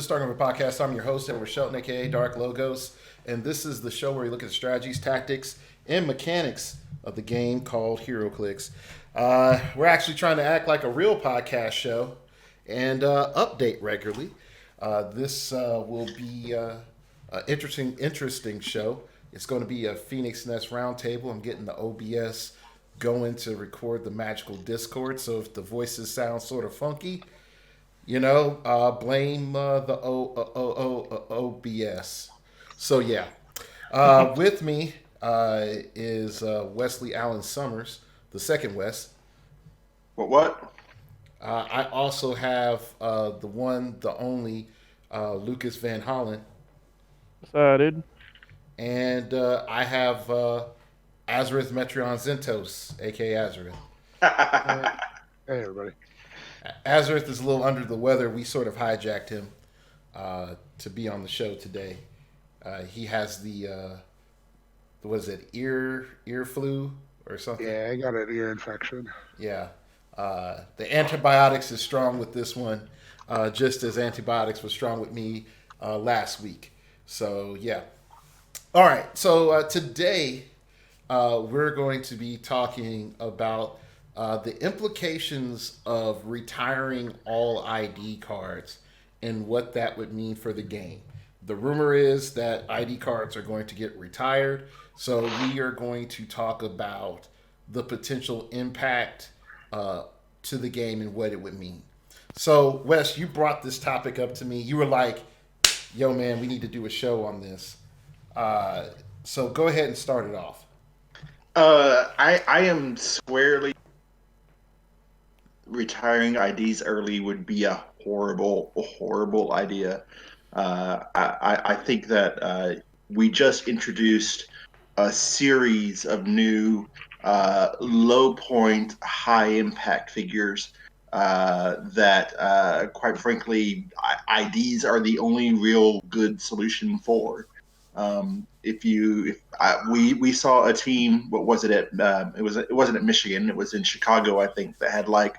Starting Over Podcast. I'm your host, Edward Shelton, aka Dark Logos, and this is the show where we look at the strategies, tactics, and mechanics of the game called heroclix. We're actually trying to act like a real podcast show and update regularly. This will be an interesting show. It's going to be a Phoenix Nest roundtable. I'm getting the OBS going to record the magical Discord, so if the voices sound sort of funky, blame the OBS. So yeah, with me is Wesley Allen Summers, the second Wes. What? I also have the one, the only Lucas Van Hollen, What's that, dude? and I have Azareth Metreon Zentos, aka Azareth. Hey, everybody. Azareth is a little under the weather. We sort of hijacked him to be on the show today. He has the what is it, ear flu or something? Yeah, I got an ear infection. Yeah. The antibiotics is strong with this one, just as antibiotics was strong with me last week. So, yeah. All right. So, today we're going to be talking about the implications of retiring all ID cards and what that would mean for the game. The rumor is that ID cards are going to get retired. So, we are going to talk about the potential impact to the game and what it would mean. So, Wes, you brought this topic up to me. You were like, yo, man, we need to do a show on this. So go ahead and start it off. I am squarely retiring IDs early would be a horrible idea. I think that we just introduced a series of new low point, high impact figures that, quite frankly, IDs are the only real good solution for. We saw a team, what was it at? It wasn't at Michigan. It was in Chicago, I think, that had 12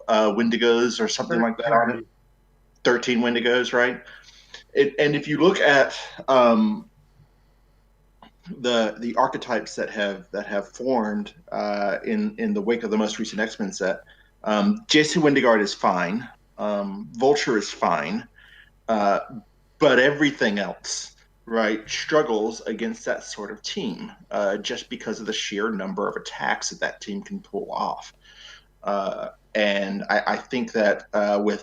Wendigos or something like that on it. 13 Wendigos, right? And if you look at the archetypes that have formed in the wake of the most recent X-Men set, Jason Wendigard is fine. Vulture is fine. But everything else, right, struggles against that sort of team, just because of the sheer number of attacks that team can pull off. And I think that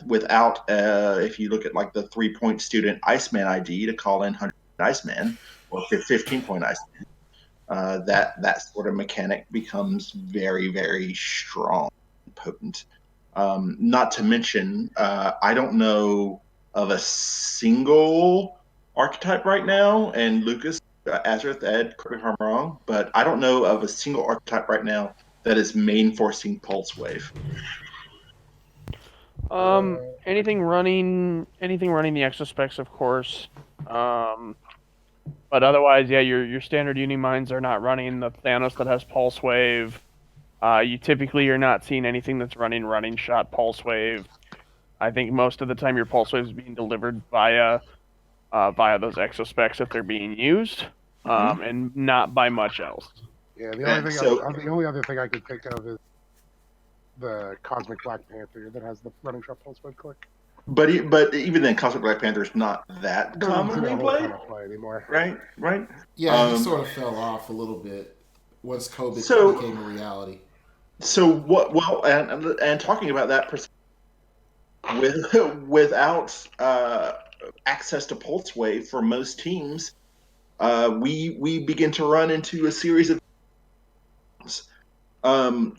without, if you look at the 3-point student Iceman ID to call in 100 Iceman or 15-point Iceman, that sort of mechanic becomes very, very strong and potent. Not to mention, I don't know of a single archetype right now, and Lucas, Azareth, Ed, correct me if I'm wrong, but I don't know of a single archetype right now that is main forcing Pulse Wave. Anything running the extra specs, of course. But otherwise, yeah, your standard Unimines are not running the Thanos that has Pulse Wave. You're not seeing anything that's running shot Pulse Wave. I think most of the time your Pulse Wave is being delivered via those exospecs if they're being used, and not by much else. Yeah, the only other thing I could think of is the Cosmic Black Panther that has the running shot pulse wave click. But even then, Cosmic Black Panther is not that commonly played anymore. Right? Yeah, he sort of fell off a little bit once COVID became a reality. So what? Well, and talking about that, without access to Pulse Wave for most teams, we begin to run into a series of.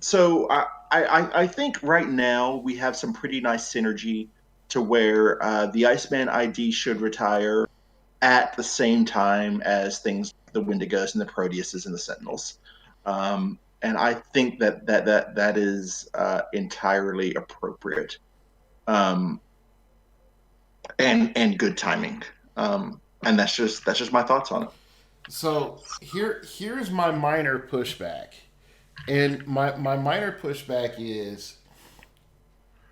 So I think right now we have some pretty nice synergy to where the Iceman ID should retire at the same time as things like the Wendigos and the Proteuses and the Sentinels. And I think that is entirely appropriate, and good timing. And that's just my thoughts on it. So here's my minor pushback, and my minor pushback is,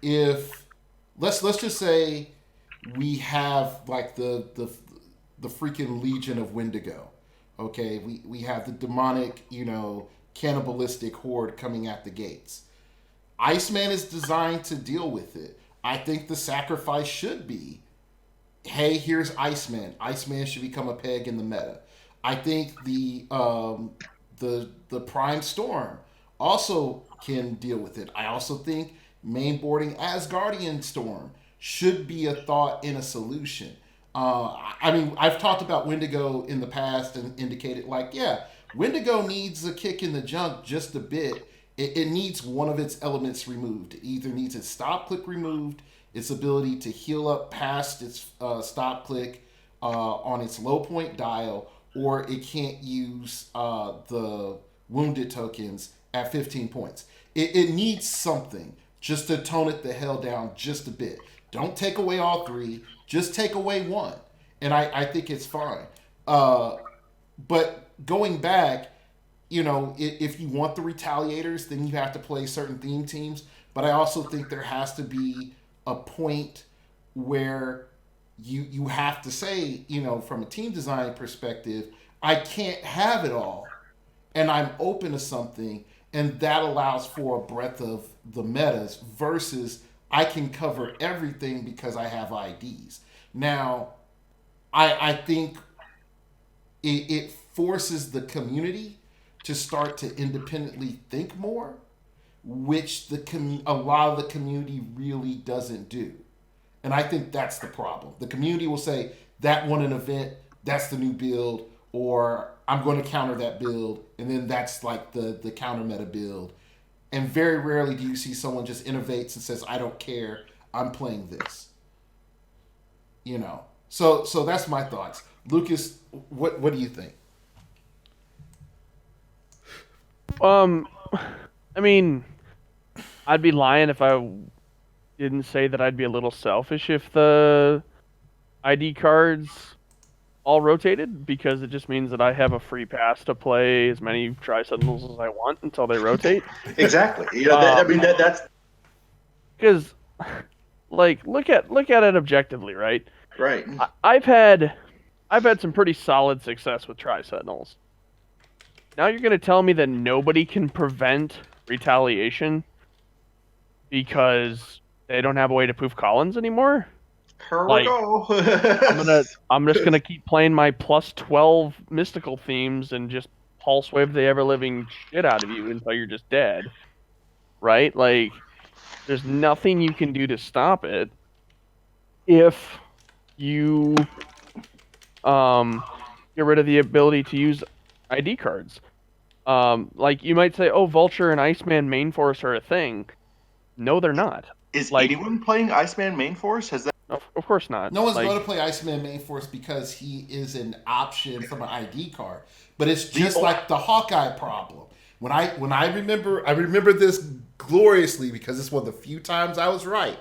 if let's just say we have like the freaking Legion of Wendigo. Okay, we have the demonic, cannibalistic horde coming at the gates. Iceman is designed to deal with it. I think the sacrifice should be, hey, here's Iceman. Iceman should become a peg in the meta. I think the Prime Storm also can deal with it. I also think mainboarding Asgardian Storm should be a thought in a solution. I mean, I've talked about Wendigo in the past and indicated, like, yeah, Wendigo needs a kick in the junk just a bit. It needs one of its elements removed. It either needs its stop click removed, its ability to heal up past its stop click on its low point dial, or it can't use the wounded tokens at 15 points. It needs something just to tone it the hell down just a bit. Don't take away all three, just take away one. And I think it's fine. But going back, if you want the retaliators, then you have to play certain theme teams. But I also think there has to be a point where you have to say, from a team design perspective, I can't have it all, and I'm open to something, and that allows for a breadth of the metas versus I can cover everything because I have IDs. Now, I think it forces the community to start to independently think more, which a lot of the community really doesn't do. And I think that's the problem. The community will say, that won an event, that's the new build, or I'm going to counter that build, and then that's like the counter meta build. And very rarely do you see someone just innovates and says, I don't care, I'm playing this. So that's my thoughts. Lucas, what do you think? I mean, I'd be lying if I didn't say that I'd be a little selfish if the ID cards all rotated, because it just means that I have a free pass to play as many Tri-Sentinels as I want until they rotate. Exactly. That's because, like, look at it objectively, right? right. I've had some pretty solid success with Tri-Sentinels. Now you're going to tell me that nobody can prevent retaliation because they don't have a way to poof Collins anymore? Here we go. I'm just gonna keep playing my plus 12 mystical themes and just pulse wave the ever living shit out of you until you're just dead. Right? Like, there's nothing you can do to stop it if you get rid of the ability to use ID cards. Like, you might say, oh, Vulture and Iceman main force are a thing. No, they're not. Is anyone playing Iceman main force? Has that? Of course not. No one's going to play Iceman main force because he is an option from an ID card. But it's just like the Hawkeye problem. When I remember this gloriously because it's one of the few times I was right.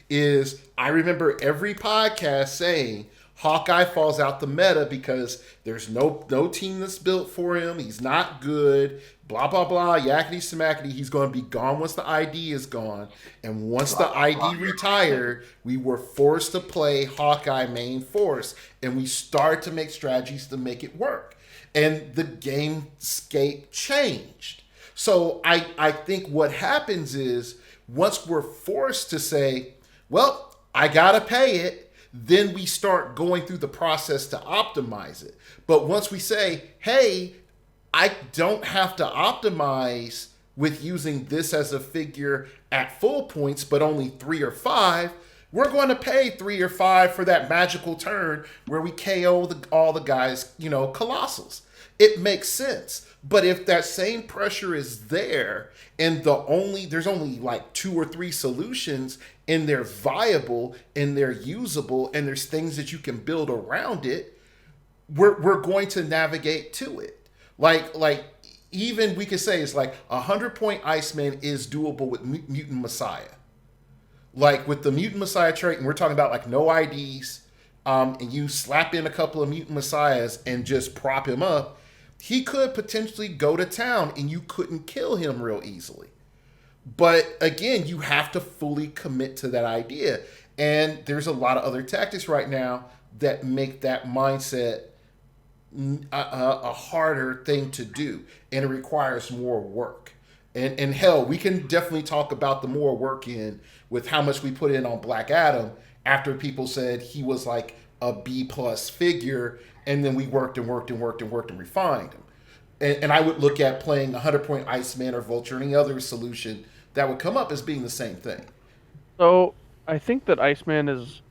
Is I remember every podcast saying Hawkeye falls out the meta because there's no team that's built for him. He's not good. Blah, blah, blah. Yakety smackety. He's going to be gone once the ID is gone. And once the ID retired, we were forced to play Hawkeye main force. And we started to make strategies to make it work. And the gamescape changed. So I think what happens is once we're forced to say, well, I got to pay it, then we start going through the process to optimize it. But once we say, hey, I don't have to optimize with using this as a figure at full points, but only 3 or 5, we're going to pay 3 or 5 for that magical turn where we KO all the guys, colossals. It makes sense. But if that same pressure is there and there's only like 2 or 3 solutions and they're viable and they're usable and there's things that you can build around it, we're going to navigate to it. Like even we could say it's like 100-point Iceman is doable with Mutant Messiah. Like with the Mutant Messiah trait, and we're talking about like no IDs, and you slap in a couple of Mutant Messiahs and just prop him up, he could potentially go to town and you couldn't kill him real easily. But again, you have to fully commit to that idea. And there's a lot of other tactics right now that make that mindset a harder thing to do, and it requires more work. And hell, we can definitely talk about the more work in with how much we put in on Black Adam after people said he was like a B plus figure, and then we worked and worked and worked and worked and refined him. And I would look at playing 100-point Iceman or Vulture or any other solution that would come up as being the same thing. So I think that Iceman is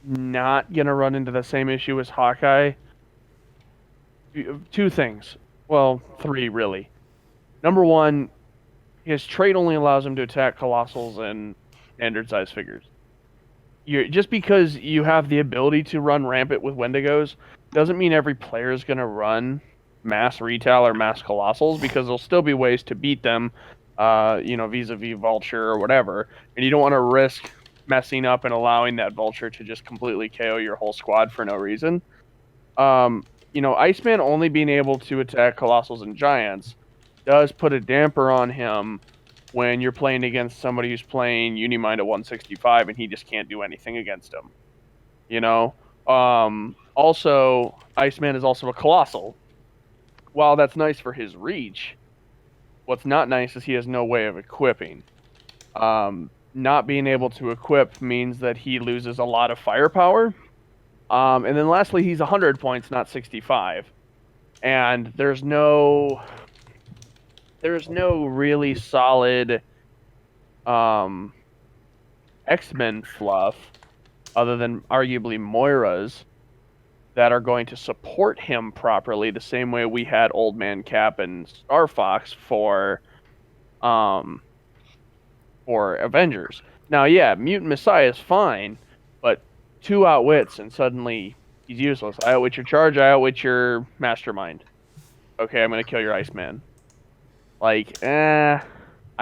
not gonna run into the same issue as Hawkeye. Two things. Well, three really. Number one, his trait only allows him to attack colossals and standard size figures. Just because you have the ability to run rampant with Wendigos doesn't mean every player is going to run mass Retal or mass colossals, because there'll still be ways to beat them, vis-a-vis Vulture or whatever. And you don't want to risk messing up and allowing that Vulture to just completely KO your whole squad for no reason. Iceman only being able to attack colossals and giants does put a damper on him when you're playing against somebody who's playing Unimind at 165 and he just can't do anything against him. Also, Iceman is also a colossal. While that's nice for his reach, what's not nice is he has no way of equipping. Not being able to equip means that he loses a lot of firepower. And then lastly, he's 100 points, not 65. And there's no really solid X-Men fluff other than arguably Moira's that are going to support him properly the same way we had Old Man Cap and Star Fox for Avengers. Now, yeah, Mutant Messiah is fine, but 2 outwits and suddenly he's useless. I outwit your charge, I outwit your mastermind. Okay, I'm gonna kill your Iceman. I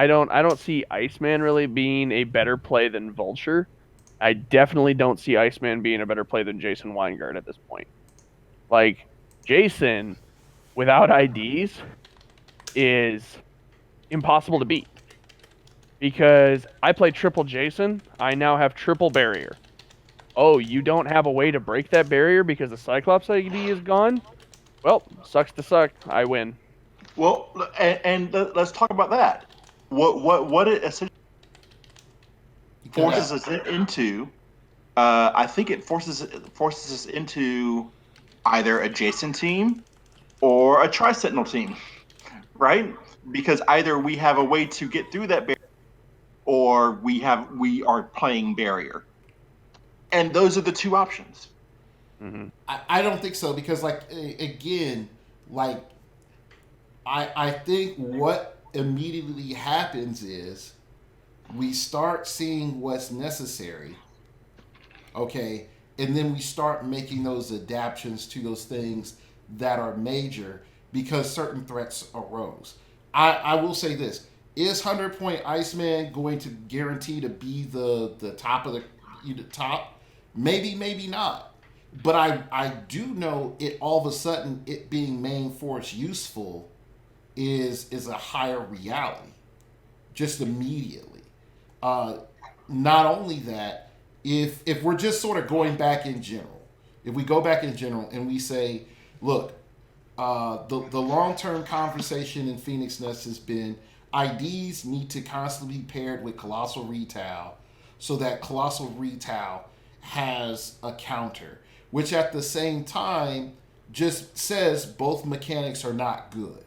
don't see Iceman really being a better play than Vulture. I definitely don't see Iceman being a better play than Jason Weingart at this point. Jason, without IDs, is impossible to beat. Because I play triple Jason, I now have triple barrier. Oh, you don't have a way to break that barrier because the Cyclops ID is gone? Well, sucks to suck. I win. Well, and let's talk about that. What it essentially forces us into, I think it forces us into either a Jason team or a Tri-Sentinel team, right? Because either we have a way to get through that barrier, or we are playing barrier, and those are the two options. Mm-hmm. I don't think so, because I think what immediately happens is we start seeing what's necessary, okay, and then we start making those adaptations to those things that are major because certain threats arose. I will say this: is 100-point Iceman going to guarantee to be the top of the top? Maybe, maybe not. But I do know it. All of a sudden, it being main force useful is a higher reality, just immediately. Not only that, if we're just sort of going back in general, if we go back in general and we say, look, the long-term conversation in Phoenix Nest has been IDs need to constantly be paired with Colossal Retal so that Colossal Retal has a counter, which at the same time just says both mechanics are not good.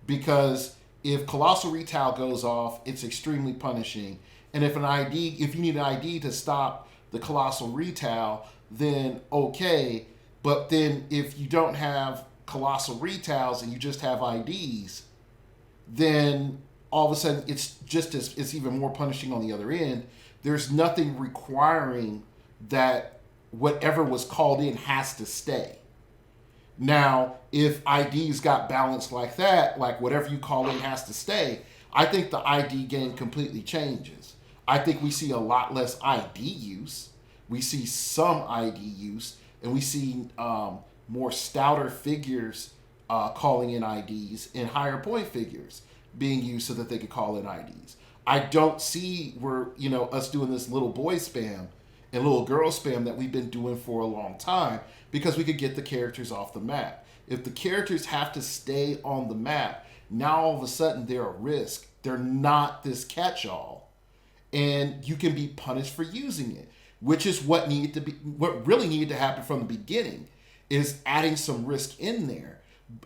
Because if Colossal Retal goes off, it's extremely punishing. And if you need an ID to stop the Colossal Retal, then okay. But then if you don't have Colossal Retals and you just have IDs, then all of a sudden it's even more punishing on the other end. There's nothing requiring that whatever was called in has to stay. Now, if IDs got balanced like that, like whatever you call in has to stay, I think the ID game completely changes. I think we see a lot less ID use. We see some ID use, and we see more stouter figures calling in IDs and higher point figures being used so that they could call in IDs. I don't see where us doing this little boy spam and little girl spam that we've been doing for a long time because we could get the characters off the map. If the characters have to stay on the map, now all of a sudden they're a risk. They're not this catch-all, and you can be punished for using it, which is what really needed to happen from the beginning, is adding some risk in there.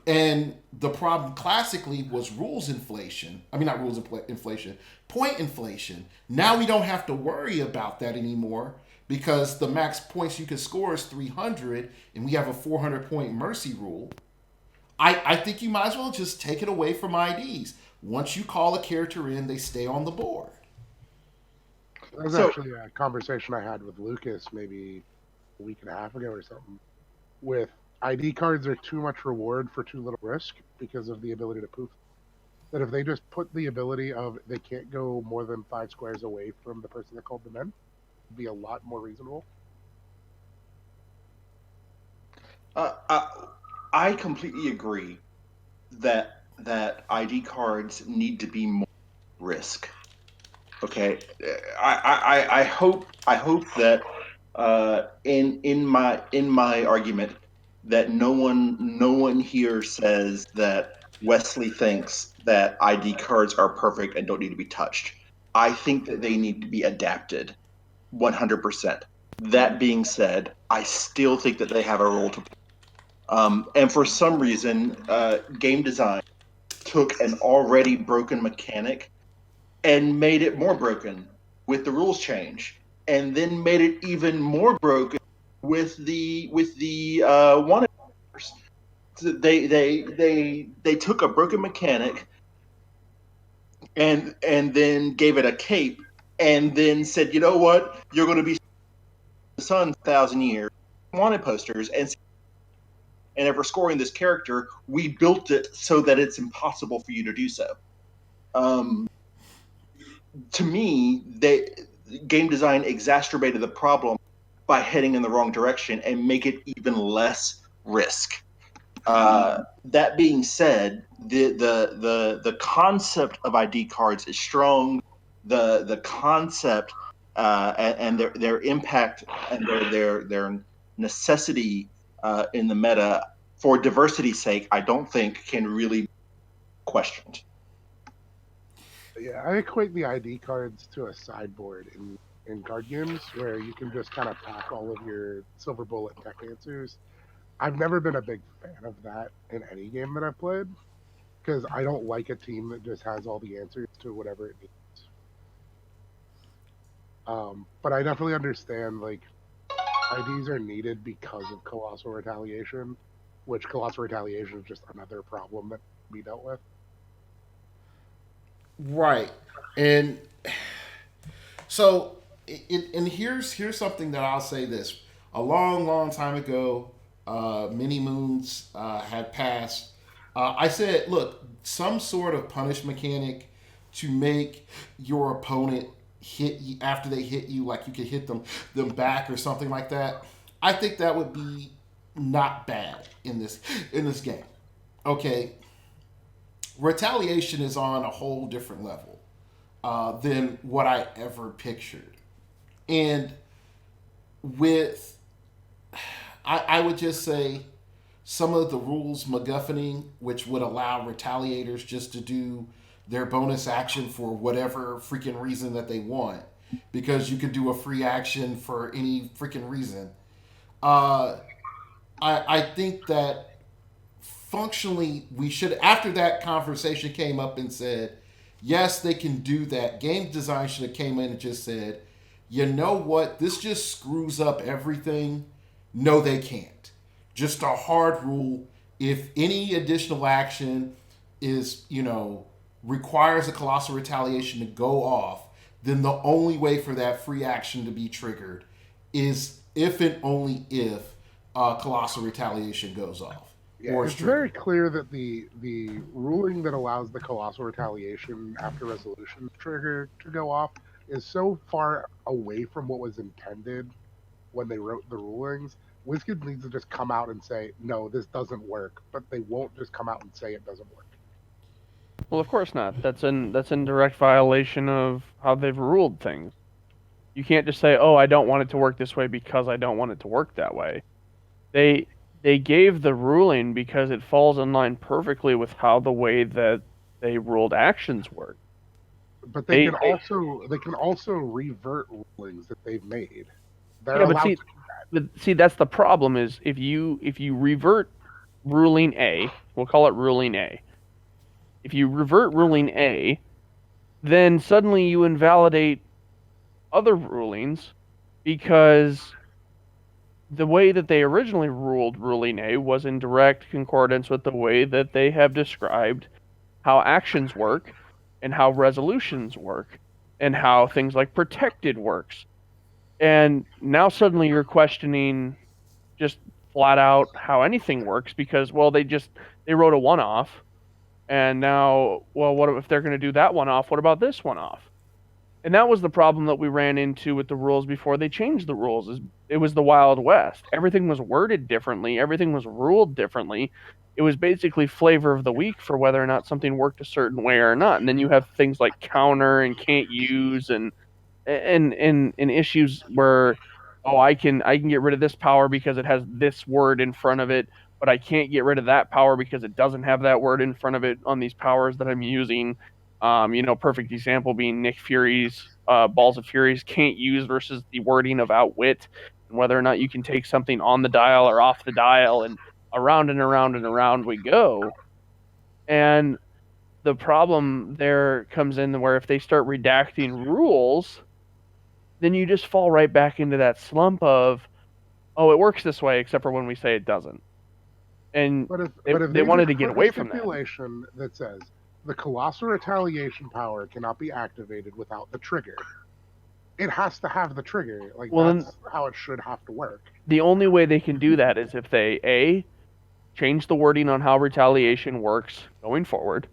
And the problem classically was rules inflation. I mean, not rules inflation, point inflation. Now we don't have to worry about that anymore because the max points you can score is 300, and we have a 400 point mercy rule. I think you might as well just take it away from IDs. Once you call a character in, they stay on the board. That was actually a conversation I had with Lucas maybe a week and a half ago or something. With ID cards are too much reward for too little risk because of the ability to poof. That if they just put the ability of they can't go more than 5 squares away from the person that called them in, it'd be a lot more reasonable. I completely agree that ID cards need to be more risk. Okay, I hope that in my argument that no one here says that Wesley thinks that ID cards are perfect and don't need to be touched. I think that they need to be adapted 100%. That being said, I still think that they have a role to play. And for some reason, game design took an already broken mechanic and made it more broken with the rules change, and then made it even more broken with the wanted. They took a broken mechanic and then gave it a cape, and then said, you know what, you're going to be the sun 1,000 years. Wanted posters, and if we're scoring this character, we built it so that it's impossible for you to do so. To me, game design exacerbated the problem by heading in the wrong direction and make it even less risk. That being said, the concept of ID cards is strong. The concept and their impact and their necessity in the meta for diversity's sake, I don't think can really be questioned. Yeah, I equate the ID cards to a sideboard in card games where you can just kind of pack all of your silver bullet tech answers. I've never been a big fan of that in any game that I've played because I don't like a team that just has all the answers to whatever it needs. But I definitely understand like IDs are needed because of colossal retaliation, which colossal retaliation is just another problem that can be dealt with. Right. And so, and here's something that I'll say this. A long time ago, many moons had passed. I said, look, some sort of punish mechanic to make your opponent hit you after they hit you, like you could hit them back or something like that. I think that would be not bad in this game. Okay, retaliation is on a whole different level than what I ever pictured. And with, I would just say some of the rules MacGuffining, which would allow retaliators just to do their bonus action for whatever freaking reason that they want, because you could do a free action for any freaking reason. Uh, I think that functionally we should, after that conversation came up and said yes they can do that, game design should have came in and just said, you know what, this just screws up everything. No, they can't. Just a hard rule. If any additional action is requires a colossal retaliation to go off, then the only way for that free action to be triggered is if and only if colossal retaliation goes off. Yeah, it's very clear that the ruling that allows the colossal retaliation after resolution trigger to go off is so far away from what was intended when they wrote the rulings. WizKids needs to just come out and say, no, this doesn't work, but they won't just come out and say it doesn't work. Well, of course not. That's in direct violation of how they've ruled things. You can't just say, "Oh, I don't want it to work this way because I don't want it to work that way." They they gave the ruling because it falls in line perfectly with how the way that they ruled actions work. But They, they can also revert rulings that they've made. They're yeah, but allowed see, that's the problem is if you revert ruling A, we'll call it ruling A. If you revert ruling A, then suddenly you invalidate other rulings because the way that they originally ruled ruling A was in direct concordance with the way that they have described how actions work and how resolutions work and how things like protected works. And now suddenly you're questioning just flat out how anything works because well they wrote a one off and now well what if they're going to do that one off? What about this one off? And that was the problem that we ran into with the rules before they changed the rules. Is it was the Wild West. Everything was worded differently. Everything was ruled differently. It was basically flavor of the week for whether or not something worked a certain way or not. And then you have things like counter and can't use and issues where oh I can get rid of this power because it has this word in front of it, but I can't get rid of that power because it doesn't have that word in front of it on these powers that I'm using. Perfect example being Nick Fury's Balls of Fury's can't use versus the wording of outwit, and whether or not you can take something on the dial or off the dial, and around and around and around we go. And the problem there comes in where if they start redacting rules, then you just fall right back into that slump of, oh, it works this way, except for when we say it doesn't. And But if they they wanted just to get put a away from that. stipulation that says the colossal retaliation power cannot be activated without the trigger, it has to have the trigger. Like Well, that's how it should have to work. The only way they can do that is if they A, change the wording on how retaliation works going forward.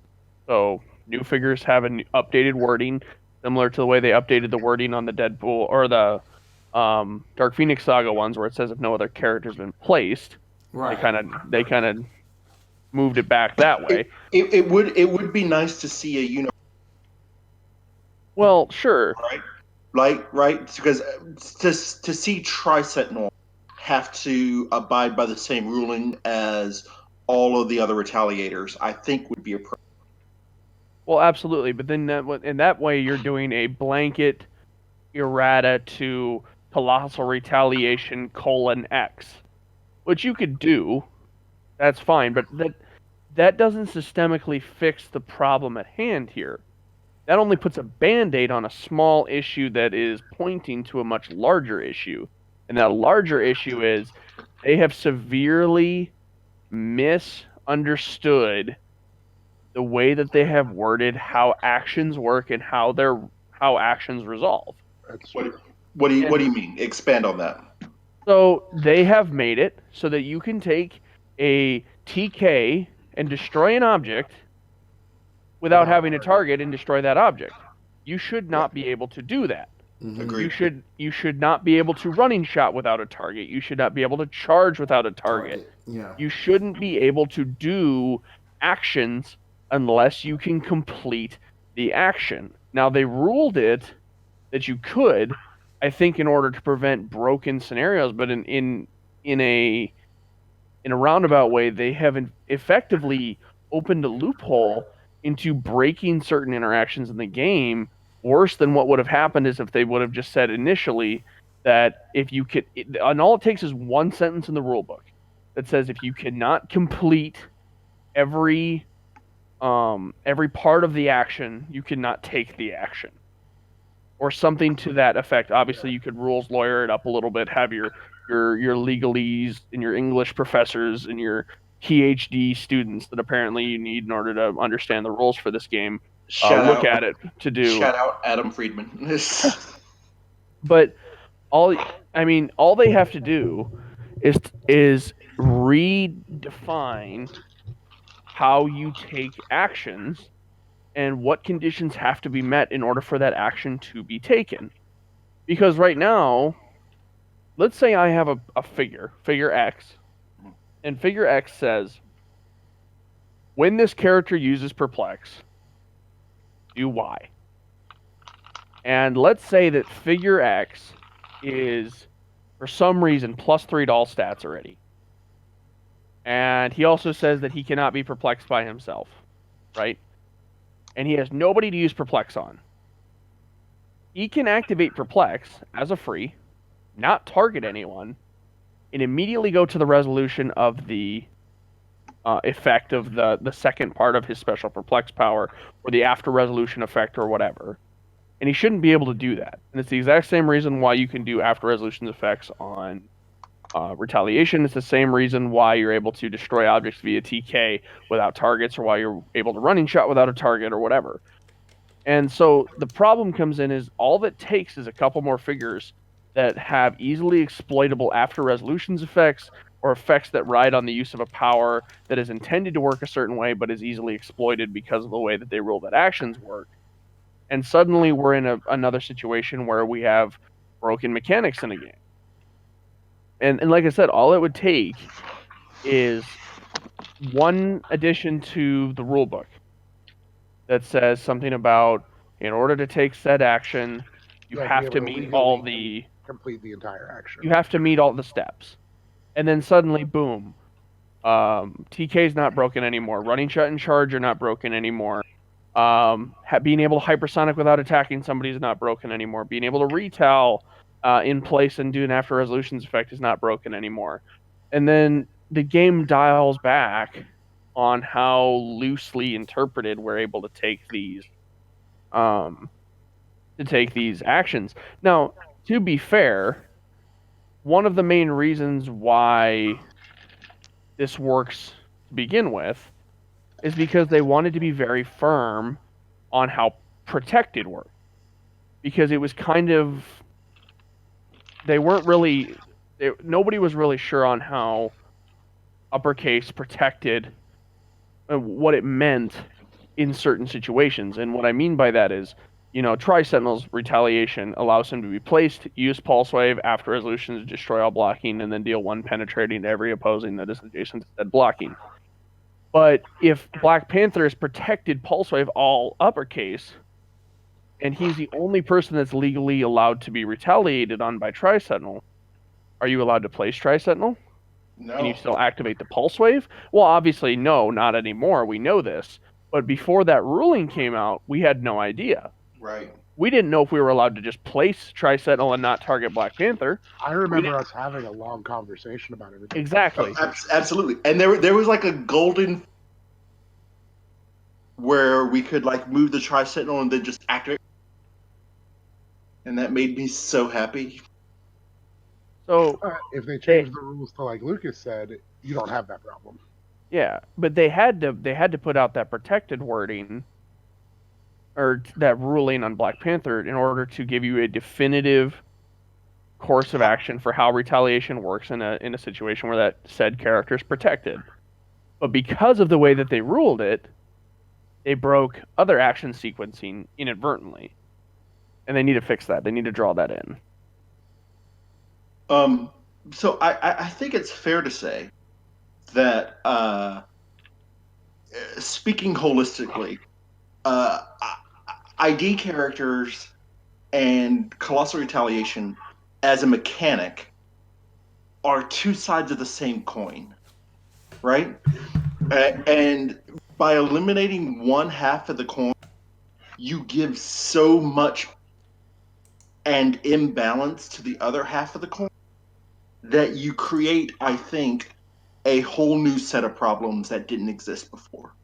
So new figures have an updated wording similar to the way they updated the wording on the Deadpool or the Dark Phoenix Saga ones, where it says if no other character's been placed. Right. They kind of moved it back that way. It would be nice to see a Well, sure. right because to see Tri-Sentinel have to abide by the same ruling as all of the other retaliators, I think would be appropriate. Well, absolutely. But then in that way, you're doing a blanket errata to colossal retaliation : X, which you could do. That's fine, but that doesn't systemically fix the problem at hand here. That only puts a band-aid on a small issue that is pointing to a much larger issue. And that larger issue is they have severely misunderstood the way that they have worded how actions work and how actions resolve. What do you mean? Expand on that. So they have made it so that you can take a TK and destroy an object without having a target and destroy that object. You should not be able to do that. Agreed. You should not be able to running shot without a target. You should not be able to charge without a target. Yeah. You shouldn't be able to do actions unless you can complete the action. Now they ruled it that you could, I think, in order to prevent broken scenarios, but in a roundabout way, they have effectively opened a loophole into breaking certain interactions in the game worse than what would have happened is if they would have just said initially that if you could, and all it takes is one sentence in the rule book that says if you cannot complete every part of the action, you cannot take the action, or something to that effect. Obviously, you could rules lawyer it up a little bit, have your legalese and your English professors and your PhD students that apparently you need in order to understand the rules for this game. Look at it to do. Shout out Adam Friedman. But all they have to do is redefine how you take actions and what conditions have to be met in order for that action to be taken. Because right now, let's say I have a figure X, and figure X says, when this character uses Perplex, do Y. And let's say that figure X is, for some reason, +3 to all stats already. And he also says that he cannot be perplexed by himself, right? And he has nobody to use perplex on. He can activate perplex as a free, not target anyone, and immediately go to the resolution of the effect of the second part of his special perplex power, or the after resolution effect, or whatever. And he shouldn't be able to do that. And it's the exact same reason why you can do after resolution effects on retaliation. It's the same reason why you're able to destroy objects via TK without targets, or why you're able to running shot without a target, or whatever. And so the problem comes in is all that takes is a couple more figures that have easily exploitable after resolutions effects, or effects that ride on the use of a power that is intended to work a certain way but is easily exploited because of the way that they rule that actions work. And suddenly we're in another situation where we have broken mechanics in a game. And like I said, all it would take is one addition to the rulebook that says something about, in order to take said action, you have to meet all the complete the entire action. You have to meet all the steps. And then suddenly, boom, TK's not broken anymore. Running shot and charge are not broken anymore. Being able to hypersonic without attacking somebody is not broken anymore. Being able to retal in place and do an after resolutions effect is not broken anymore. And then the game dials back on how loosely interpreted we're able to take these actions. Now, to be fair, one of the main reasons why this works to begin with is because they wanted to be very firm on how protected worked. Because it was kind of, nobody was really sure on how uppercase protected and what it meant in certain situations. And what I mean by that is, Tri-Sentinel's retaliation allows him to be placed, use Pulse Wave after resolution to destroy all blocking, and then deal 1 penetrating to every opposing that is adjacent to said blocking. But if Black Panther is protected Pulse Wave all uppercase, and he's the only person that's legally allowed to be retaliated on by Tri-Sentinel, are you allowed to place Tri-Sentinel? No. Can you still activate the Pulse Wave? Well, obviously, no, not anymore. We know this. But before that ruling came out, we had no idea. Right. We didn't know if we were allowed to just place Tri-Sentinel and not target Black Panther. I remember us having a long conversation about everything. Exactly. Absolutely. And there was like a golden where we could like move the Tri-Sentinel and then just activate. And that made me so happy. So if they change the rules to like Lucas said, you don't have that problem. Yeah, but they had to put out that protected wording, or that ruling on Black Panther, in order to give you a definitive course of action for how retaliation works in a situation where that said character is protected. But because of the way that they ruled it, they broke other action sequencing inadvertently. And they need to fix that. They need to draw that in. So I think it's fair to say that speaking holistically, ID characters and Colossal Retaliation as a mechanic are two sides of the same coin, right? And by eliminating one half of the coin, you give so much and imbalance to the other half of the coin that you create, I think, a whole new set of problems that didn't exist before.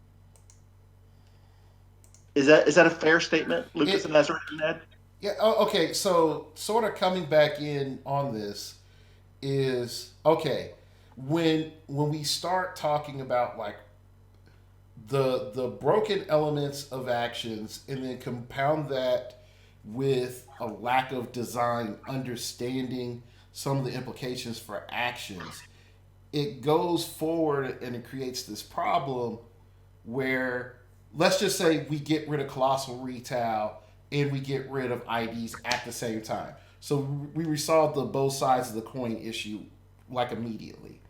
Is that a fair statement, Lucas and Ezra and Ed? Yeah. Okay. So, sort of coming back in on this is okay. When we start talking about like the broken elements of actions, and then compound that with a lack of design understanding some of the implications for actions, it goes forward and it creates this problem where, let's just say we get rid of Colossal Retail and we get rid of IDs at the same time. So we resolve the both sides of the coin issue like immediately.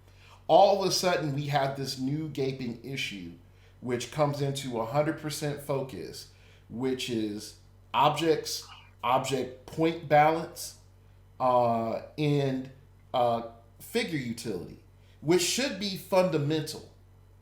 All of a sudden we have this new gaping issue which comes into 100% focus, which is objects, object point balance, and figure utility, which should be fundamental.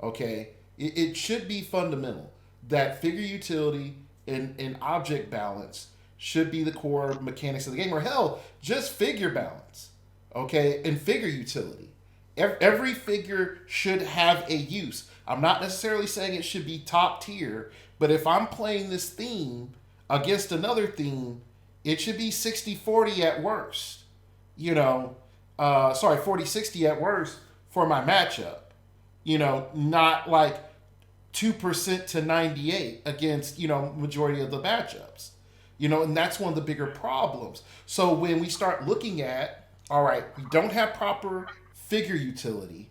Okay, it should be fundamental that figure utility and object balance should be the core mechanics of the game, or hell, just figure balance. Okay, and figure utility. Every figure should have a use. I'm not necessarily saying it should be top tier, but if I'm playing this theme against another theme, it should be 60-40 at worst. 40-60 at worst for my matchup. Not like 2% to 98 against, majority of the matchups. And that's one of the bigger problems. So when we start looking at, all right, we don't have proper figure utility,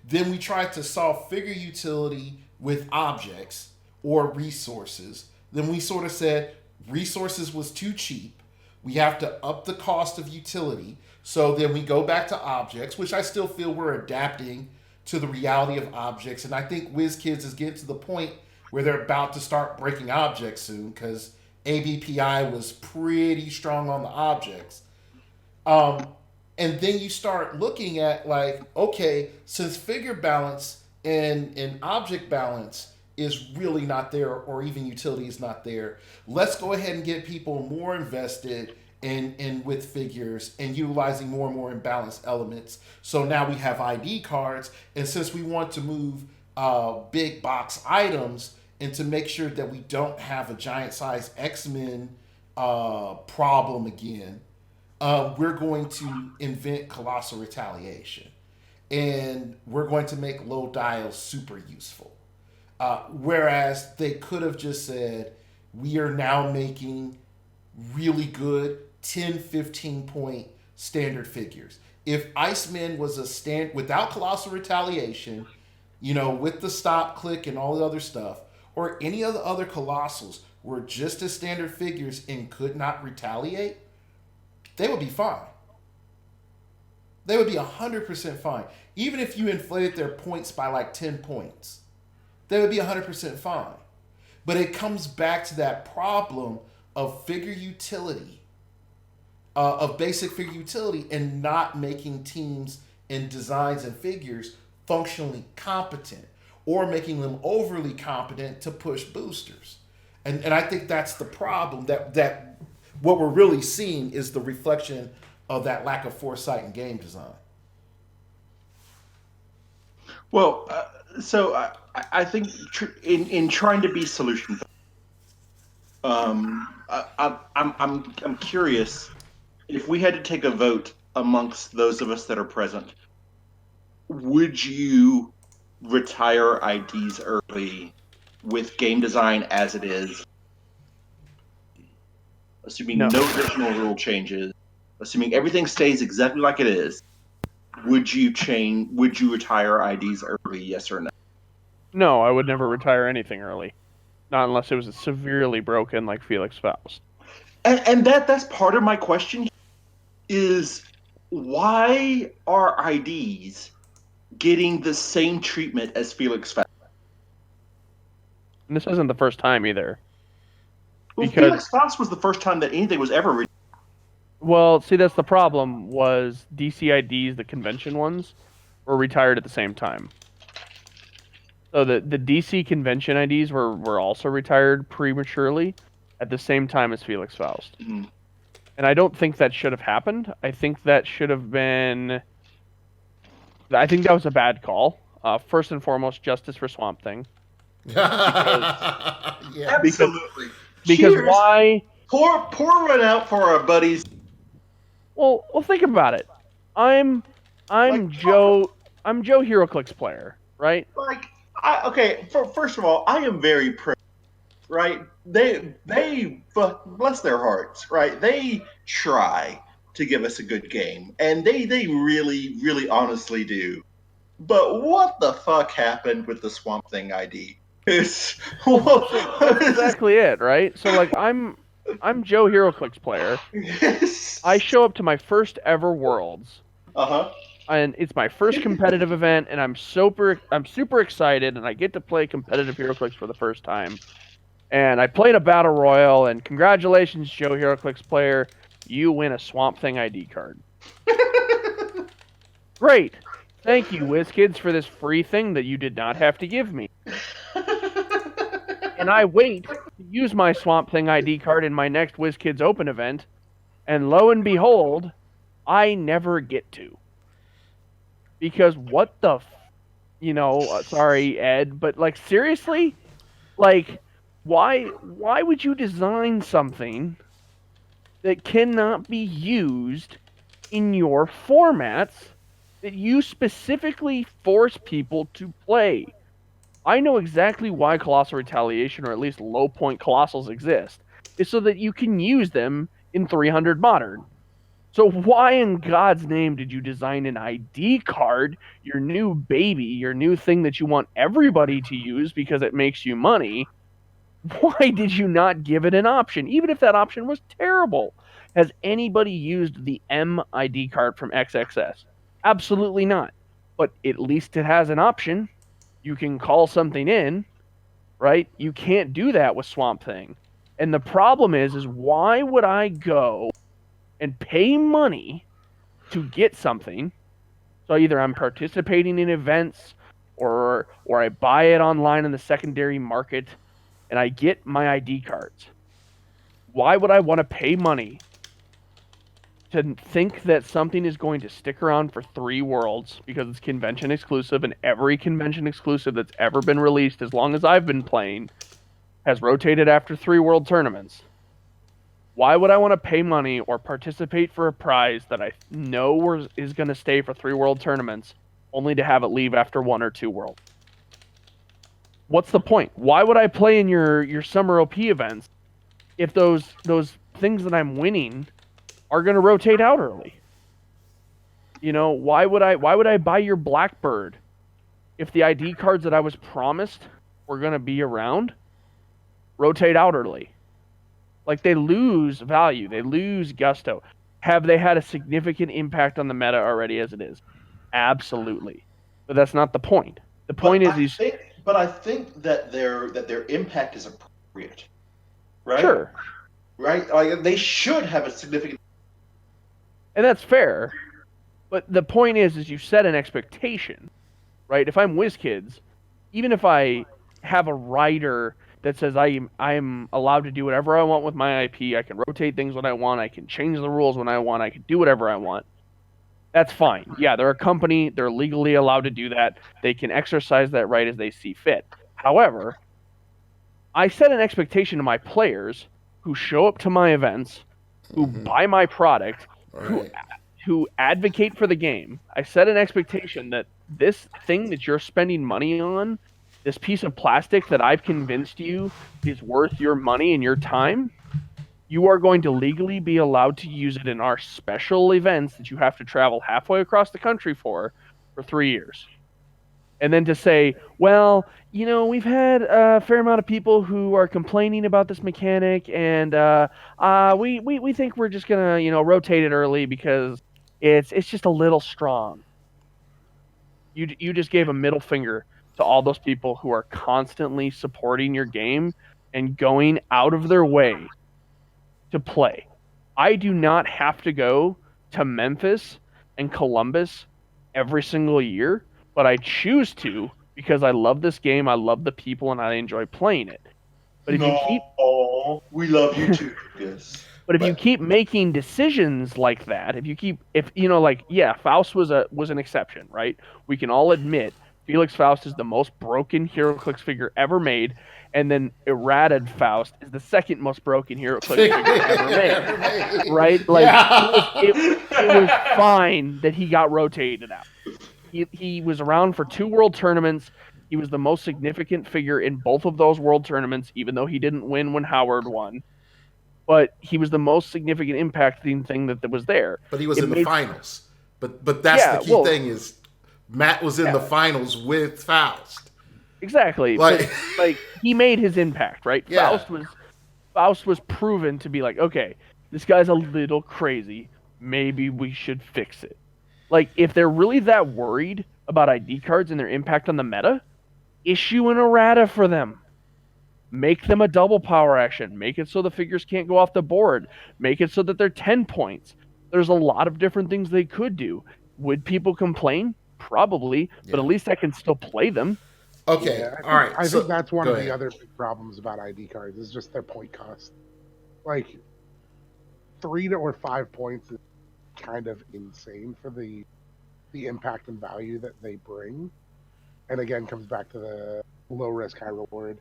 then we try to solve figure utility with objects or resources. Then we sort of said resources was too cheap. We have to up the cost of utility. So then we go back to objects, which I still feel we're adapting to the reality of objects. And I think WizKids is getting to the point where they're about to start breaking objects soon, because ABPI was pretty strong on the objects. And then you start looking at like, okay, since figure balance and object balance is really not there, or even utility is not there, let's go ahead and get people more invested in with figures and utilizing more and more imbalanced elements. So now we have ID cards, and since we want to move big box items and to make sure that we don't have a giant size X-Men problem again, we're going to invent Colossal Retaliation. And we're going to make low dials super useful. Whereas they could have just said, we are now making really good 10, 15 point standard figures. If Iceman was a without Colossal Retaliation, with the stop click and all the other stuff, or any of the other Colossals were just as standard figures and could not retaliate, they would be fine. They would be 100% fine. Even if you inflated their points by like 10 points, they would be 100% fine. But it comes back to that problem of figure utility, of basic figure utility, and not making teams and designs and figures functionally competent, or making them overly competent to push boosters. And I think that's the problem, that what we're really seeing is the reflection of that lack of foresight in game design. Well, so I think in trying to be solution, I'm curious if we had to take a vote amongst those of us that are present, would you retire IDs early with game design as it is, assuming no additional rule changes, assuming everything stays exactly like it is? Would you retire IDs early, yes or no? No, I would never retire anything early. Not unless it was severely broken like Felix Faust. And that's part of my question is, why are IDs getting the same treatment as Felix Faust? And this isn't the first time either. Well, Felix Faust was the first time that anything was ever... Well, see, that's the problem, was DC IDs, the convention ones, were retired at the same time. So the DC convention IDs were also retired prematurely at the same time as Felix Faust. Mm-hmm. And I don't think that should have happened. I think that should have been... I think that was a bad call. First and foremost, justice for Swamp Thing. Yeah, absolutely. Because why... Pour one out for our buddies. Well, think about it. I'm Joe heroclix player, right? Like, first of all, I am very proud, right? They bless their hearts, right? They try to give us a good game, and they really, really honestly do. But what the fuck happened with the Swamp Thing ID? That's exactly it, right? So like, I'm Joe heroclix player. Yes. I show up to my first ever Worlds. And it's my first competitive event, and I'm super excited, and I get to play competitive heroclix for the first time. And I played a battle royal, and congratulations, Joe HeroClix player, you win a Swamp Thing ID card. Great. Thank you, WizKids, for this free thing that you did not have to give me. And I wait to use my Swamp Thing ID card in my next WizKids Open event, and lo and behold, I never get to. Because what the, sorry, Ed, but like seriously, like why would you design something that cannot be used in your formats that you specifically force people to play? I know exactly why Colossal Retaliation, or at least low point Colossals, exist, is so that you can use them in 300 Modern. So why in God's name did you design an ID card, your new baby, your new thing that you want everybody to use because it makes you money? Why did you not give it an option, even if that option was terrible? Has anybody used the M ID card from XXS? Absolutely not. But at least it has an option. You can call something in, right? You can't do that with Swamp Thing. And the problem is why would I go and pay money to get something? So either I'm participating in events or I buy it online in the secondary market and I get my ID cards. Why would I want to pay money to think that something is going to stick around for 3 worlds because it's convention exclusive, and every convention exclusive that's ever been released as long as I've been playing has rotated after 3 world tournaments? Why would I want to pay money or participate for a prize that I know is going to stay for 3 world tournaments only to have it leave after 1 or 2 worlds? What's the point? Why would I play in your summer OP events if those things that I'm winning are going to rotate out early? Why would I buy your Blackbird if the ID cards that I was promised were going to be around rotate out early? Like, they lose value, they lose gusto. Have they had a significant impact on the meta already as it is? Absolutely. But that's not the point. The point is I think that their impact is appropriate. Right? Sure. Right? Like, they should have a significant. And that's fair. But the point is you set an expectation, right? If I'm WizKids, even if I have a rider that says I'm allowed to do whatever I want with my IP, I can rotate things when I want, I can change the rules when I want, I can do whatever I want, that's fine. Yeah, they're a company, they're legally allowed to do that. They can exercise that right as they see fit. However, I set an expectation to my players who show up to my events, who buy my product, Right. who advocate for the game. I set an expectation that this thing that you're spending money on, this piece of plastic that I've convinced you is worth your money and your time, you are going to legally be allowed to use it in our special events that you have to travel halfway across the country for 3 years. And then to say, well, we've had a fair amount of people who are complaining about this mechanic, and we think we're just gonna rotate it early because it's just a little strong. You just gave a middle finger to all those people who are constantly supporting your game and going out of their way to play. I do not have to go to Memphis and Columbus every single year, but I choose to because I love this game, I love the people, and I enjoy playing it. But if we love you too, Lucas. But if you keep making decisions like that, Faust was an exception, right? We can all admit Felix Faust is the most broken HeroClix figure ever made, and then Errated Faust is the second most broken HeroClix figure ever made, right? Like, it was fine that he got rotated out. He was around for 2 world tournaments. He was the most significant figure in both of those world tournaments, even though he didn't win when Howard won. But he was the most significant impacting thing that was there. But he was in the finals. But that's the key thing is Matt was in the finals with Faust. Exactly. Like he made his impact, right? Yeah. Faust was proven to be like, okay, this guy's a little crazy. Maybe we should fix it. Like, if they're really that worried about ID cards and their impact on the meta, issue an errata for them. Make them a double power action. Make it so the figures can't go off the board. Make it so that they're 10 points. There's a lot of different things they could do. Would people complain? Probably, but at least I can still play them. Okay, Yeah, all right. I think that's one go of ahead. the other big problems about ID cards is just their point cost. Like 3 or 5 points is kind of insane for the impact and value that they bring. And again, comes back to the low risk, high reward.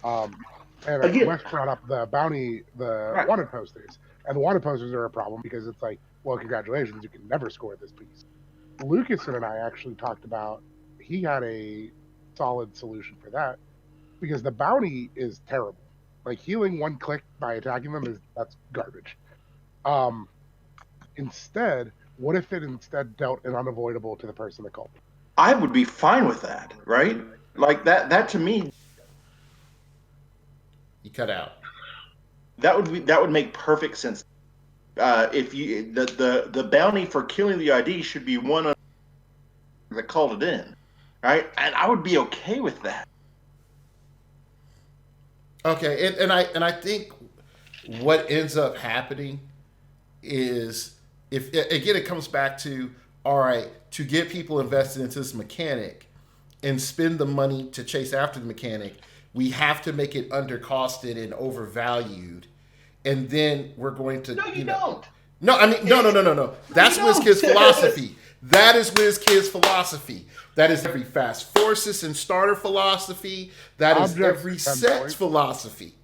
And Again- Wes brought up the bounty, the Right. wanted posters, and the wanted posters are a problem because it's like, well, congratulations, you can never score this piece. Lucas and I actually talked about he had a solid solution for that because the bounty is terrible. Like healing one click by attacking them that's garbage. Instead, what if it instead dealt an unavoidable to the person that called? I would be fine with that, right? Like that to me, You cut out. that would make perfect sense. If you the bounty for killing the ID should be one that called it in, right? And I would be okay with that. Okay, and I think what ends up happening is if again it comes back to all right, to get people invested into this mechanic and spend the money to chase after the mechanic, we have to make it undercosted and overvalued, and then we're going to don't. No, I mean no. That's you don't. WizKid's philosophy. That is WizKid's philosophy. That is every Fast Forces and starter philosophy. That is Object every standpoint. set's philosophy.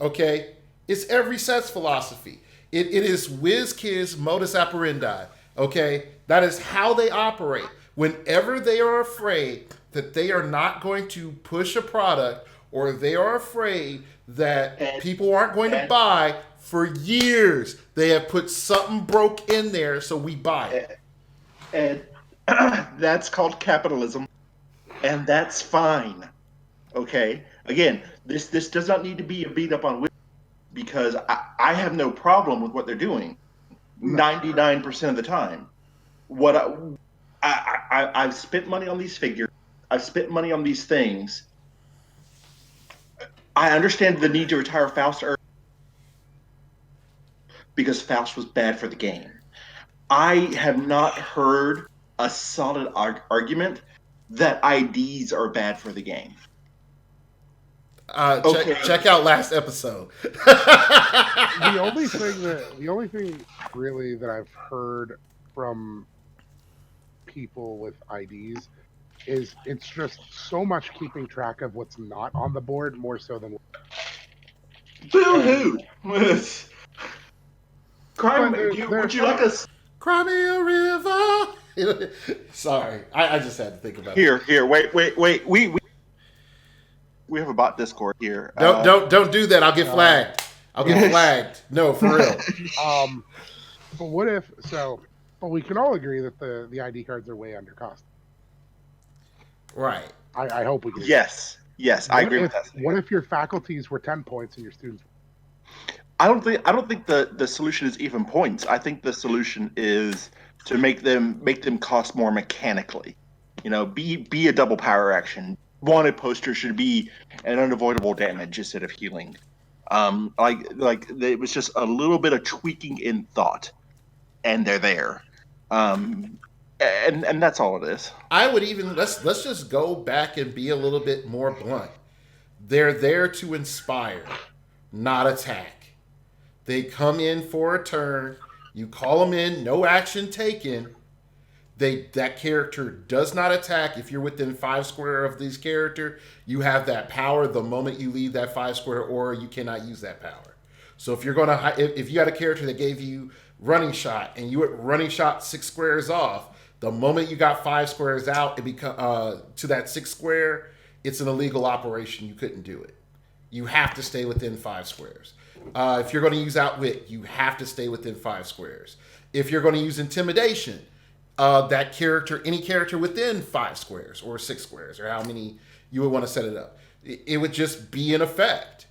Okay? It's every set's philosophy. It is WizKid's modus operandi. Okay? That is how they operate. Whenever they are afraid that they are not going to push a product or they are afraid that people aren't going to buy, for years they have put something broke in there so we buy it. And that's called capitalism, and that's fine. Okay. Again, this does not need to be a beat up on because I have no problem with what they're doing 99% of the time. What I've spent money on these figures. I've spent money on these things. I understand the need to retire Faust early because Faust was bad for the game. I have not heard a solid argument that IDs are bad for the game. Check out last episode. The only thing really that I've heard from people with IDs is it's just so much keeping track of what's not on the board more so than Boo-hoo! Crime, would you like us? Cry me a river. Sorry, I just had to think about it. Here, wait. We have a bot Discord here. Don't do that. I'll get flagged. I'll get flagged. No, for real. But what if so? But we can all agree that the ID cards are way under cost. Right. I hope we can. Yes, I agree with that. What if your faculties were 10 points and your students? I don't think the solution is even points. I think the solution is to make them cost more mechanically. Be a double power action. Wanted poster should be an unavoidable damage instead of healing. Like it was just a little bit of tweaking in thought, and they're there. And that's all it is. I would even let's just go back and be a little bit more blunt. They're there to inspire, not attack. They come in for a turn. You call them in, no action taken. That character does not attack. If you're within 5 square of this character, you have that power. The moment you leave that 5 square aura, you cannot use that power. So if you had a character that gave you running shot and you were running shot 6 squares off, the moment you got 5 squares out, it to that 6 square, it's an illegal operation. You couldn't do it. You have to stay within 5 squares. If you're going to use outwit, you have to stay within 5 squares. If you're going to use intimidation, any character within 5 squares or 6 squares or how many you would want to set it up, it would just be in effect.